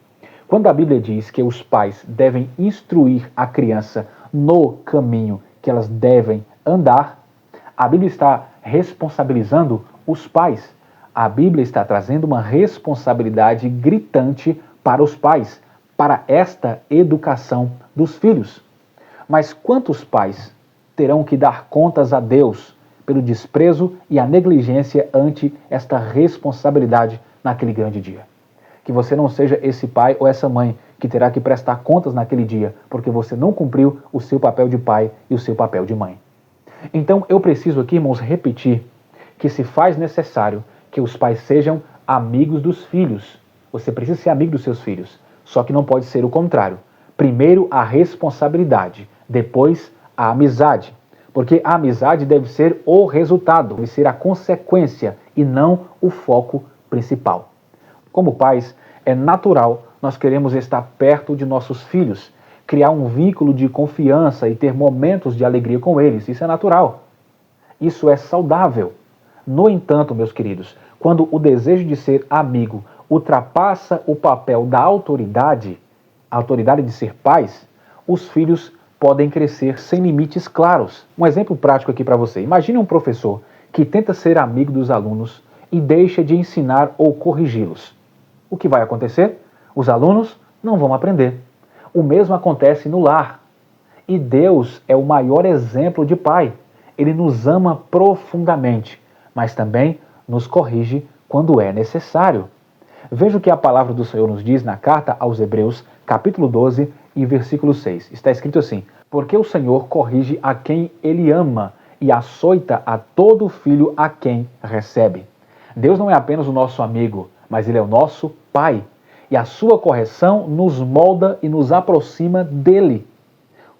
Quando a Bíblia diz que os pais devem instruir a criança no caminho que elas devem andar, a Bíblia está responsabilizando os pais. A Bíblia está trazendo uma responsabilidade gritante para os pais, para esta educação dos filhos. Mas quantos pais terão que dar contas a Deus pelo desprezo e a negligência ante esta responsabilidade naquele grande dia? Que você não seja esse pai ou essa mãe que terá que prestar contas naquele dia, porque você não cumpriu o seu papel de pai e o seu papel de mãe. Então eu preciso aqui, irmãos, repetir que se faz necessário que os pais sejam amigos dos filhos. Você precisa ser amigo dos seus filhos, só que não pode ser o contrário. Primeiro a responsabilidade, depois a amizade. Porque a amizade deve ser o resultado, deve ser a consequência e não o foco principal. Como pais, é natural nós queremos estar perto de nossos filhos, criar um vínculo de confiança e ter momentos de alegria com eles. Isso é natural. Isso é saudável. No entanto, meus queridos, quando o desejo de ser amigo ultrapassa o papel da autoridade, a autoridade de ser pais, os filhos podem crescer sem limites claros. Um exemplo prático aqui para você. Imagine um professor que tenta ser amigo dos alunos e deixa de ensinar ou corrigi-los. O que vai acontecer? Os alunos não vão aprender. O mesmo acontece no lar. E Deus é o maior exemplo de pai. Ele nos ama profundamente, mas também nos corrige quando é necessário. Veja o que a palavra do Senhor nos diz na carta aos Hebreus, capítulo 12 e versículo 6. Está escrito assim: porque o Senhor corrige a quem Ele ama e açoita a todo filho a quem recebe. Deus não é apenas o nosso amigo, mas Ele é o nosso Pai. E a sua correção nos molda e nos aproxima dele.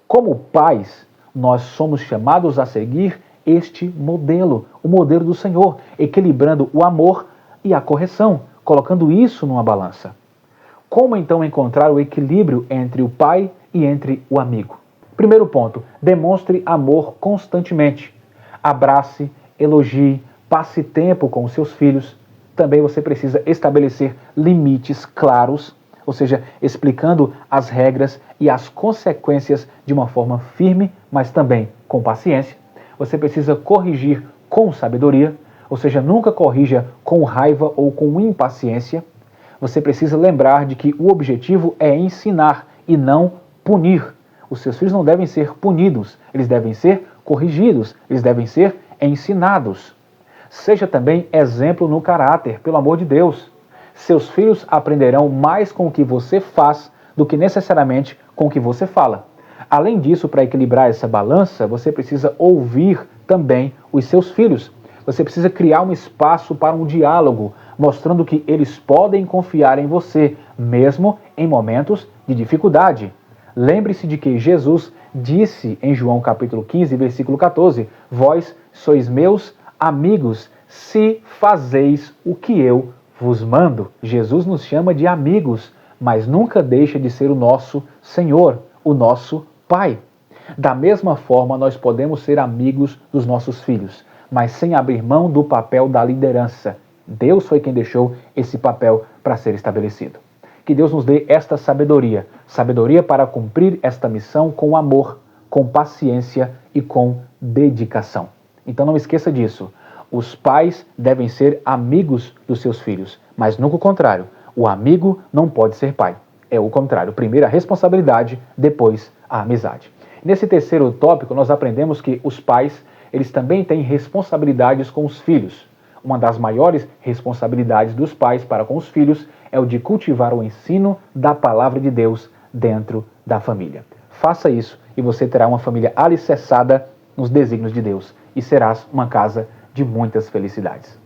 Como pais, nós somos chamados a seguir este modelo, o modelo do Senhor, equilibrando o amor e a correção, colocando isso numa balança. Como então encontrar o equilíbrio entre o pai e entre o amigo? Primeiro ponto, demonstre amor constantemente. Abrace, elogie, passe tempo com os seus filhos. Também você precisa estabelecer limites claros, ou seja, explicando as regras e as consequências de uma forma firme, mas também com paciência. Você precisa corrigir com sabedoria, ou seja, nunca corrija com raiva ou com impaciência. Você precisa lembrar de que o objetivo é ensinar e não punir. Os seus filhos não devem ser punidos, eles devem ser corrigidos, eles devem ser ensinados. Seja também exemplo no caráter, pelo amor de Deus. Seus filhos aprenderão mais com o que você faz do que necessariamente com o que você fala. Além disso, para equilibrar essa balança, você precisa ouvir também os seus filhos. Você precisa criar um espaço para um diálogo, mostrando que eles podem confiar em você, mesmo em momentos de dificuldade. Lembre-se de que Jesus disse em João capítulo 15, versículo 14, vós sois meus amigos, se fazeis o que eu vos mando. Jesus nos chama de amigos, mas nunca deixa de ser o nosso Senhor, o nosso Pai. Da mesma forma, nós podemos ser amigos dos nossos filhos, mas sem abrir mão do papel da liderança. Deus foi quem deixou esse papel para ser estabelecido. Que Deus nos dê esta sabedoria, sabedoria para cumprir esta missão com amor, com paciência e com dedicação. Então não esqueça disso. Os pais devem ser amigos dos seus filhos, mas nunca o contrário. O amigo não pode ser pai. É o contrário. Primeiro a responsabilidade, depois a amizade. Nesse terceiro tópico, nós aprendemos que os pais, eles também têm responsabilidades com os filhos. Uma das maiores responsabilidades dos pais para com os filhos é o de cultivar o ensino da palavra de Deus dentro da família. Faça isso e você terá uma família alicerçada nos desígnios de Deus e serás uma casa de muitas felicidades.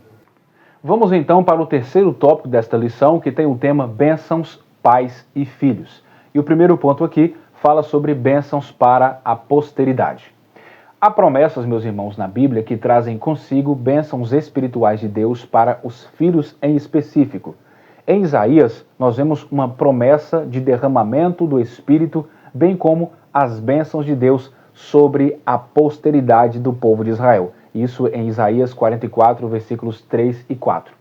Vamos então para o terceiro tópico desta lição, que tem o tema bênçãos, pais e filhos. E o primeiro ponto aqui fala sobre bênçãos para a posteridade. Há promessas, meus irmãos, na Bíblia que trazem consigo bênçãos espirituais de Deus para os filhos em específico. Em Isaías, nós vemos uma promessa de derramamento do Espírito, bem como as bênçãos de Deus sobre a posteridade do povo de Israel. Isso em Isaías 44, versículos 3 e 4.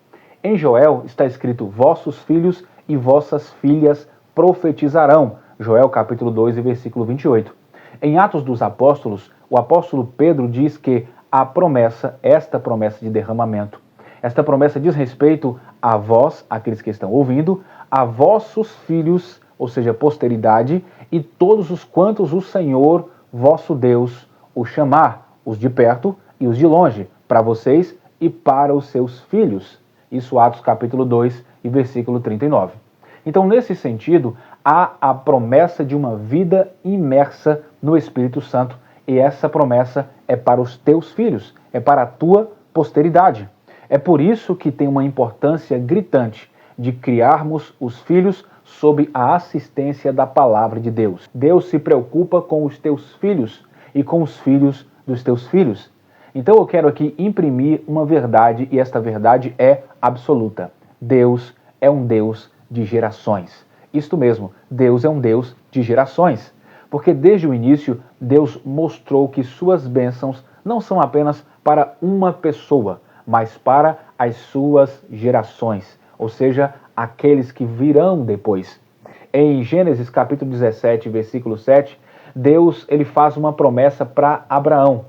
Em Joel está escrito, vossos filhos e vossas filhas profetizarão. Joel capítulo 2, versículo 28. Em Atos dos Apóstolos, o apóstolo Pedro diz que a promessa, esta promessa de derramamento, esta promessa diz respeito a vós, aqueles que estão ouvindo, a vossos filhos, ou seja, posteridade, e todos os quantos o Senhor, vosso Deus, o chamar, os de perto e os de longe, para vocês e para os seus filhos. Isso Atos capítulo 2 e versículo 39. Então, nesse sentido, há a promessa de uma vida imersa no Espírito Santo, e essa promessa é para os teus filhos, é para a tua posteridade. É por isso que tem uma importância gritante de criarmos os filhos sob a assistência da palavra de Deus. Deus se preocupa com os teus filhos e com os filhos dos teus filhos. Então eu quero aqui imprimir uma verdade, e esta verdade é absoluta. Deus é um Deus de gerações. Isto mesmo, Deus é um Deus de gerações. Porque desde o início, Deus mostrou que suas bênçãos não são apenas para uma pessoa, mas para as suas gerações, ou seja, aqueles que virão depois. Em Gênesis capítulo 17, versículo 7, Deus ele faz uma promessa para Abraão.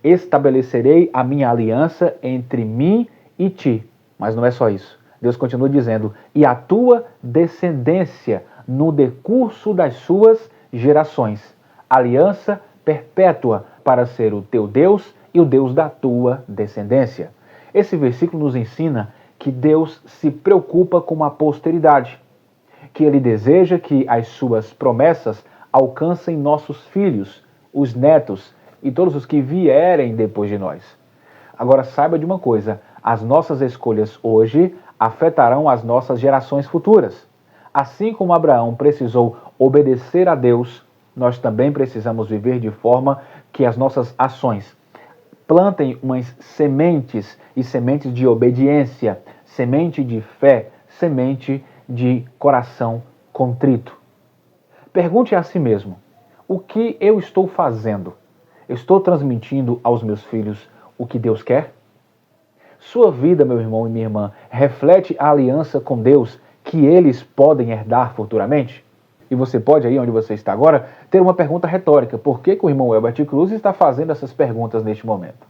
Estabelecerei a minha aliança entre mim e ti. Mas não é só isso. Deus continua dizendo, e a tua descendência no decurso das suas gerações. Aliança perpétua para ser o teu Deus e o Deus da tua descendência. Esse versículo nos ensina que Deus se preocupa com a posteridade, que Ele deseja que as suas promessas alcancem nossos filhos, os netos e todos os que vierem depois de nós. Agora saiba de uma coisa, as nossas escolhas hoje afetarão as nossas gerações futuras. Assim como Abraão precisou obedecer a Deus nós também precisamos viver de forma que as nossas ações plantem umas sementes, e sementes de obediência, semente de fé, semente de coração contrito. Pergunte a si mesmo: o que eu estou fazendo? Estou transmitindo aos meus filhos o que Deus quer? Sua vida, meu irmão e minha irmã, reflete a aliança com Deus que eles podem herdar futuramente? E você pode, aí onde você está agora, ter uma pergunta retórica. Por que o irmão Elbert Cruz está fazendo essas perguntas neste momento?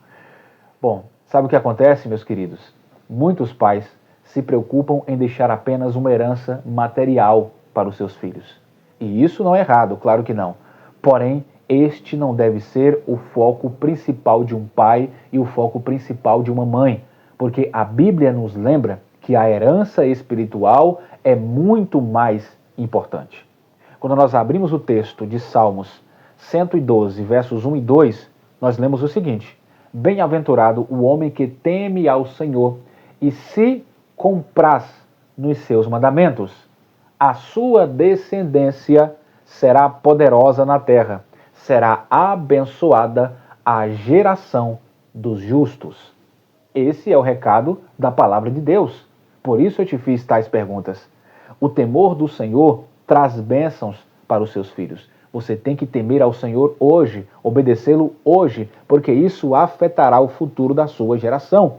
Bom, sabe o que acontece, meus queridos? Muitos pais se preocupam em deixar apenas uma herança material para os seus filhos. E isso não é errado, claro que não. Porém, este não deve ser o foco principal de um pai e o foco principal de uma mãe, porque a Bíblia nos lembra que a herança espiritual é muito mais importante. Quando nós abrimos o texto de Salmos 112, versos 1 e 2, nós lemos o seguinte: bem-aventurado o homem que teme ao Senhor e se compraz nos seus mandamentos. A sua descendência será poderosa na terra, será abençoada a geração dos justos. Esse é o recado da palavra de Deus. Por isso eu te fiz tais perguntas. O temor do Senhor traz bênçãos para os seus filhos. Você tem que temer ao Senhor hoje, obedecê-lo hoje, porque isso afetará o futuro da sua geração.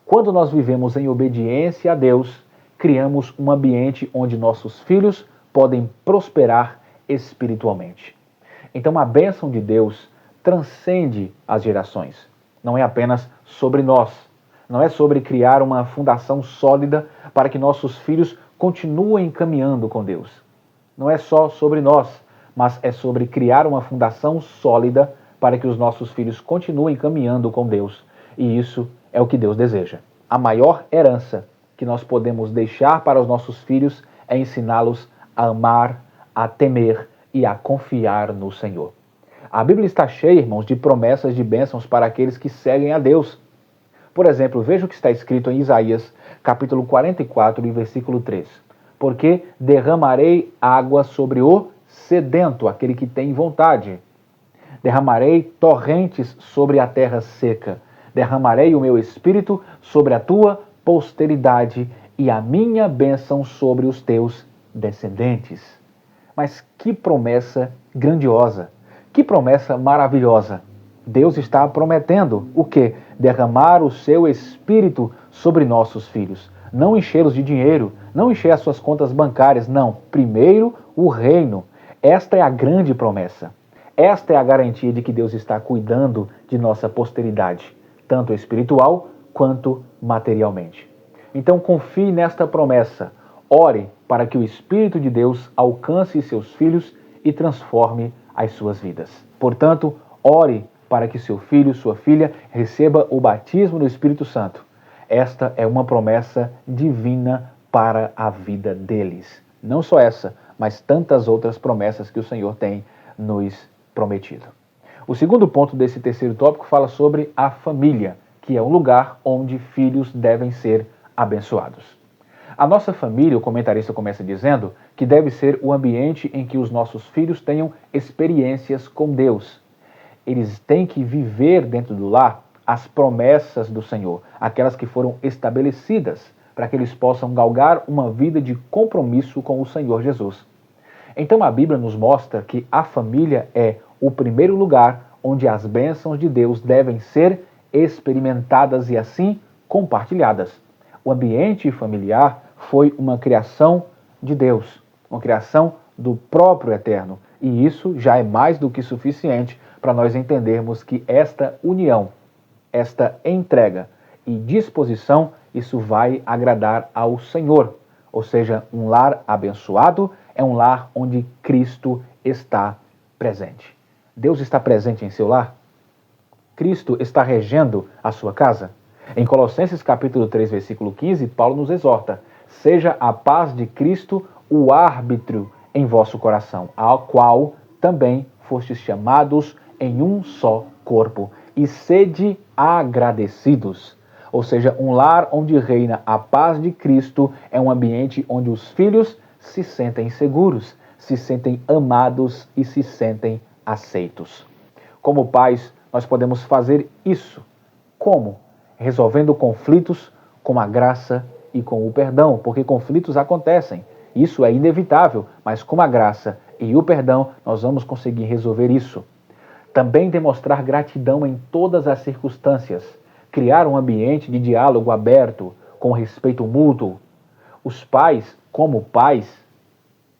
Quando nós vivemos em obediência a Deus, criamos um ambiente onde nossos filhos podem prosperar espiritualmente. Então a bênção de Deus transcende as gerações. Não é apenas sobre nós. Não é sobre criar uma fundação sólida para que nossos filhos continuem caminhando com Deus. Não é só sobre nós, mas é sobre criar uma fundação sólida para que os nossos filhos continuem caminhando com Deus. E isso é o que Deus deseja. A maior herança que nós podemos deixar para os nossos filhos é ensiná-los a amar, a temer e a confiar no Senhor. A Bíblia está cheia, irmãos, de promessas de bênçãos para aqueles que seguem a Deus. Por exemplo, veja o que está escrito em Isaías, capítulo 44, versículo 3. Porque derramarei água sobre o sedento, aquele que tem vontade. Derramarei torrentes sobre a terra seca. Derramarei o meu espírito sobre a tua posteridade e a minha bênção sobre os teus descendentes. Mas que promessa grandiosa! Que promessa maravilhosa! Deus está prometendo o quê? Derramar o seu espírito sobre nossos filhos. Não enchê-los de dinheiro, não encher as suas contas bancárias, não. Primeiro, o reino. Esta é a grande promessa. Esta é a garantia de que Deus está cuidando de nossa posteridade, tanto espiritual quanto materialmente. Então confie nesta promessa. Ore para que o Espírito de Deus alcance seus filhos e transforme as suas vidas. Portanto, ore para que seu filho, sua filha, receba o batismo do Espírito Santo. Esta é uma promessa divina para a vida deles. Não só essa, mas tantas outras promessas que o Senhor tem nos prometido. O segundo ponto desse terceiro tópico fala sobre a família, que é um lugar onde filhos devem ser abençoados. A nossa família, o comentarista começa dizendo, que deve ser o ambiente em que os nossos filhos tenham experiências com Deus. Eles têm que viver dentro do lar as promessas do Senhor, aquelas que foram estabelecidas, para que eles possam galgar uma vida de compromisso com o Senhor Jesus. Então a Bíblia nos mostra que a família é o primeiro lugar onde as bênçãos de Deus devem ser experimentadas e assim compartilhadas. O ambiente familiar foi uma criação de Deus, uma criação do próprio Eterno. E isso já é mais do que suficiente para nós entendermos que esta união, esta entrega e disposição, isso vai agradar ao Senhor. Ou seja, um lar abençoado é um lar onde Cristo está presente. Deus está presente em seu lar? Cristo está regendo a sua casa? Em Colossenses capítulo 3, versículo 15, Paulo nos exorta: seja a paz de Cristo o árbitro em vosso coração, ao qual também fostes chamados em um só corpo, e sede agradecidos. Ou seja, um lar onde reina a paz de Cristo é um ambiente onde os filhos se sentem seguros, se sentem amados e se sentem aceitos. Como pais, nós podemos fazer isso. Como? Resolvendo conflitos com a graça e com o perdão, porque conflitos acontecem. Isso é inevitável, mas com a graça e o perdão nós vamos conseguir resolver isso. Também demonstrar gratidão em todas as circunstâncias. Criar um ambiente de diálogo aberto, com respeito mútuo. Os pais, como pais,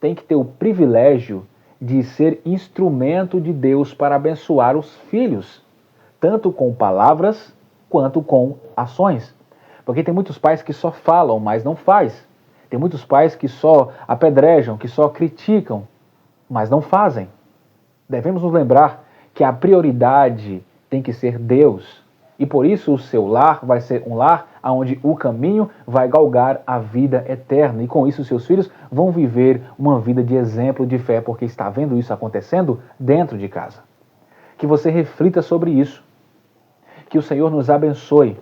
têm que ter o privilégio de ser instrumento de Deus para abençoar os filhos, tanto com palavras quanto com ações. Porque tem muitos pais que só falam, mas não faz. Tem muitos pais que só apedrejam, que só criticam, mas não fazem. Devemos nos lembrar que a prioridade tem que ser Deus. E por isso o seu lar vai ser um lar onde o caminho vai galgar a vida eterna. E com isso seus filhos vão viver uma vida de exemplo de fé, porque está vendo isso acontecendo dentro de casa. Que você reflita sobre isso. Que o Senhor nos abençoe.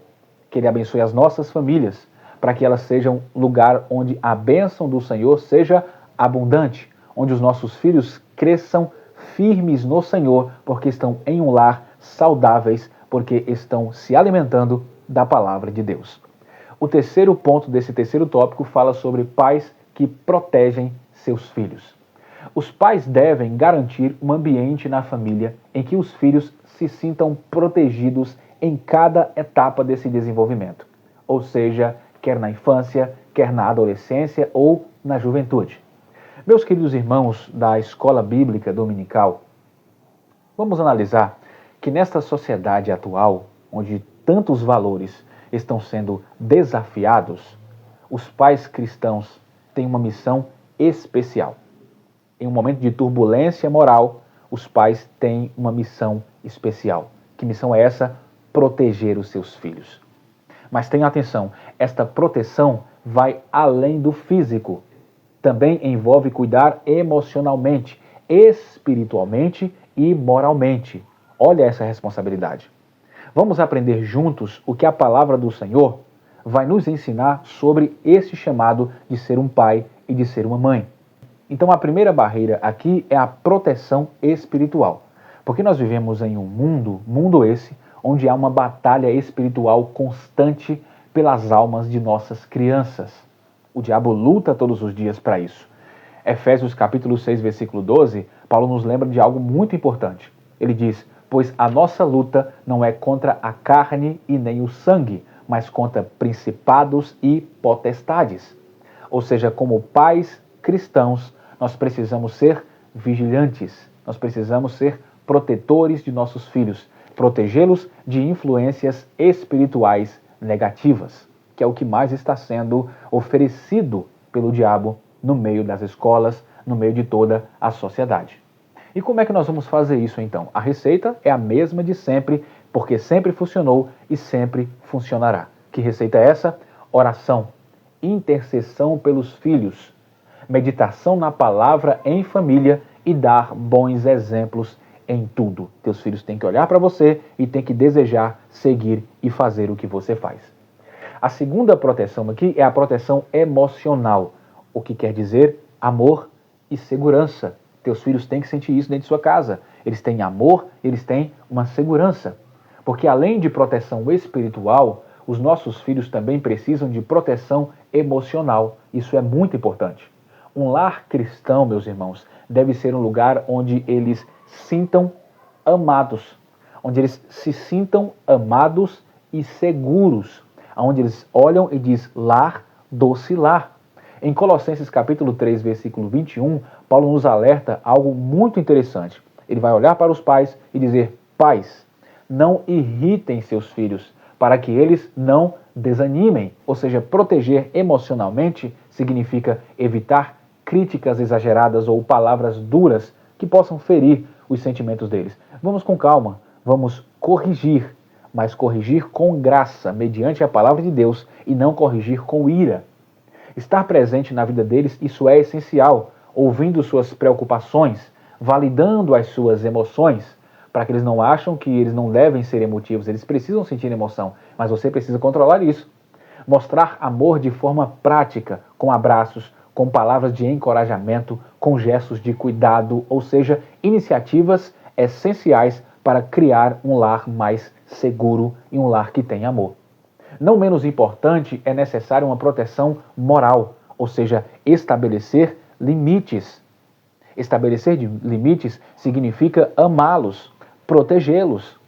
Que Ele abençoe as nossas famílias, para que elas sejam lugar onde a bênção do Senhor seja abundante, onde os nossos filhos cresçam firmes no Senhor, porque estão em um lar saudáveis, porque estão se alimentando da palavra de Deus. O terceiro ponto desse terceiro tópico fala sobre pais que protegem seus filhos. Os pais devem garantir um ambiente na família em que os filhos se sintam protegidos em cada etapa desse desenvolvimento, ou seja, quer na infância, quer na adolescência ou na juventude. Meus queridos irmãos da Escola Bíblica Dominical, vamos analisar que nesta sociedade atual, onde tantos valores estão sendo desafiados, os pais cristãos têm uma missão especial. Em um momento de turbulência moral, os pais têm uma missão especial. Que missão é essa? Proteger os seus filhos. Mas tenha atenção, esta proteção vai além do físico. Também envolve cuidar emocionalmente, espiritualmente e moralmente. Olha essa responsabilidade. Vamos aprender juntos o que a palavra do Senhor vai nos ensinar sobre esse chamado de ser um pai e de ser uma mãe. Então a primeira barreira aqui é a proteção espiritual. Porque nós vivemos em um mundo esse, onde há uma batalha espiritual constante pelas almas de nossas crianças. O diabo luta todos os dias para isso. Efésios capítulo 6, versículo 12, Paulo nos lembra de algo muito importante. Ele diz: pois a nossa luta não é contra a carne e nem o sangue, mas contra principados e potestades. Ou seja, como pais cristãos, nós precisamos ser vigilantes, nós precisamos ser protetores de nossos filhos, protegê-los de influências espirituais negativas, que é o que mais está sendo oferecido pelo diabo no meio das escolas, no meio de toda a sociedade. E como é que nós vamos fazer isso então? A receita é a mesma de sempre, porque sempre funcionou e sempre funcionará. Que receita é essa? Oração, intercessão pelos filhos, meditação na palavra em família e dar bons exemplos em tudo. Teus filhos têm que olhar para você e têm que desejar seguir e fazer o que você faz. A segunda proteção aqui é a proteção emocional, o que quer dizer amor e segurança. Teus filhos têm que sentir isso dentro de sua casa. Eles têm amor, eles têm uma segurança. Porque além de proteção espiritual, os nossos filhos também precisam de proteção emocional. Isso é muito importante. Um lar cristão, meus irmãos, deve ser um lugar onde eles sintam amados, onde eles se sintam amados e seguros, onde eles olham e diz lar, doce lar. Em Colossenses capítulo 3, versículo 21, Paulo nos alerta algo muito interessante. Ele vai olhar para os pais e dizer: pais, não irritem seus filhos, para que eles não desanimem. Ou seja, proteger emocionalmente significa evitar críticas exageradas ou palavras duras que possam ferir os sentimentos deles. Vamos com calma, vamos corrigir, mas corrigir com graça, mediante a palavra de Deus, e não corrigir com ira. Estar presente na vida deles, isso é essencial, ouvindo suas preocupações, validando as suas emoções, para que eles não acham que eles não devem ser emotivos, eles precisam sentir emoção, mas você precisa controlar isso. Mostrar amor de forma prática, com abraços, com palavras de encorajamento, com gestos de cuidado, ou seja, iniciativas essenciais para criar um lar mais seguro e um lar que tenha amor. Não menos importante, é necessária uma proteção moral, ou seja, estabelecer limites. Estabelecer limites significa amá-los, protegê-los.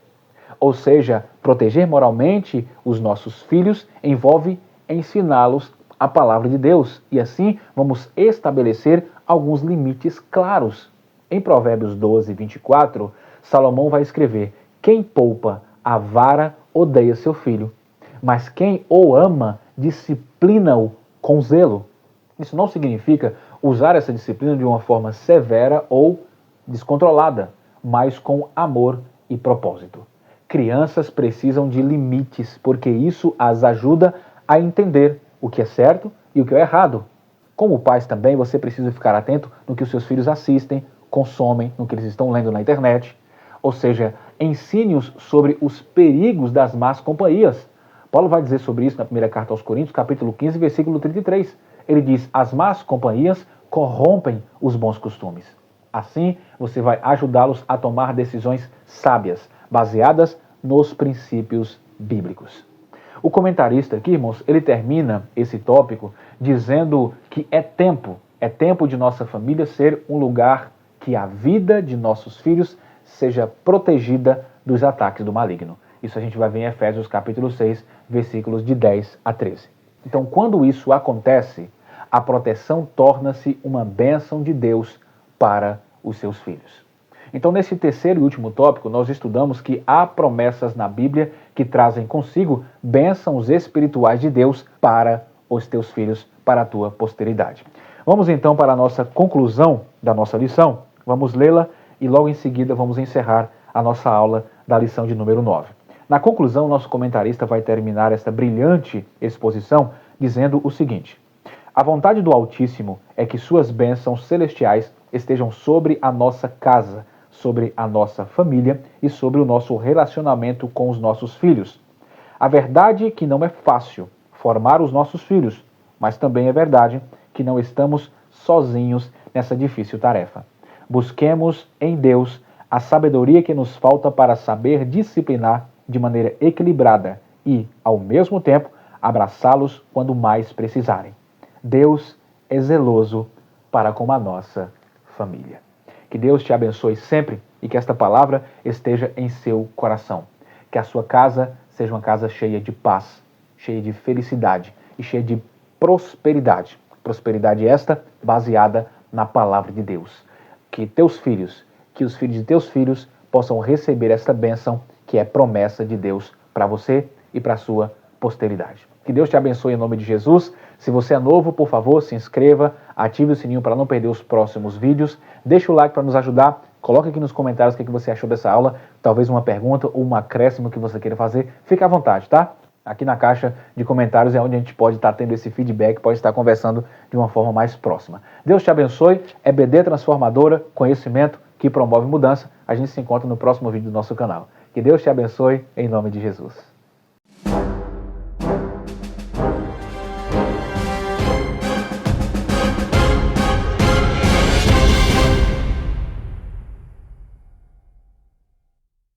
Ou seja, proteger moralmente os nossos filhos envolve ensiná-los a palavra de Deus. E assim vamos estabelecer alguns limites claros. Em Provérbios 12, 24, Salomão vai escrever: quem poupa a vara odeia seu filho, mas quem o ama disciplina-o com zelo. Isso não significa usar essa disciplina de uma forma severa ou descontrolada, mas com amor e propósito. Crianças precisam de limites, porque isso as ajuda a entender o que é certo e o que é errado. Como pais também, você precisa ficar atento no que os seus filhos assistem, consomem, no que eles estão lendo na internet. Ou seja, ensine-os sobre os perigos das más companhias. Paulo vai dizer sobre isso na primeira carta aos Coríntios, capítulo 15, versículo 33. Ele diz: as más companhias corrompem os bons costumes. Assim, você vai ajudá-los a tomar decisões sábias, baseadas nos princípios bíblicos. O comentarista aqui, irmãos, ele termina esse tópico dizendo que é tempo de nossa família ser um lugar que a vida de nossos filhos seja protegida dos ataques do maligno. Isso a gente vai ver em Efésios capítulo 6, versículos de 10 a 13. Então, quando isso acontece, a proteção torna-se uma bênção de Deus para os seus filhos. Então, nesse terceiro e último tópico, nós estudamos que há promessas na Bíblia que trazem consigo bênçãos espirituais de Deus para os teus filhos, para a tua posteridade. Vamos então para a nossa conclusão da nossa lição. Vamos lê-la e logo em seguida vamos encerrar a nossa aula da lição de número 9. Na conclusão, nosso comentarista vai terminar esta brilhante exposição dizendo o seguinte: a vontade do Altíssimo é que suas bênçãos celestiais estejam sobre a nossa casa, sobre a nossa família e sobre o nosso relacionamento com os nossos filhos. A verdade é que não é fácil formar os nossos filhos, mas também é verdade que não estamos sozinhos nessa difícil tarefa. Busquemos em Deus a sabedoria que nos falta para saber disciplinar de maneira equilibrada e, ao mesmo tempo, abraçá-los quando mais precisarem. Deus é zeloso para com a nossa família. Que Deus te abençoe sempre e que esta palavra esteja em seu coração. Que a sua casa seja uma casa cheia de paz, cheia de felicidade e cheia de prosperidade. Prosperidade esta baseada na palavra de Deus. Que teus filhos, que os filhos de teus filhos possam receber esta bênção que é promessa de Deus para você e para a sua posteridade. Que Deus te abençoe em nome de Jesus. Se você é novo, por favor, se inscreva, ative o sininho para não perder os próximos vídeos. Deixa o like para nos ajudar. Coloque aqui nos comentários o que você achou dessa aula. Talvez uma pergunta ou um acréscimo que você queira fazer. Fique à vontade, tá? Aqui na caixa de comentários é onde a gente pode estar tendo esse feedback, pode estar conversando de uma forma mais próxima. Deus te abençoe. EBD Transformadora, conhecimento que promove mudança. A gente se encontra no próximo vídeo do nosso canal. Que Deus te abençoe em nome de Jesus.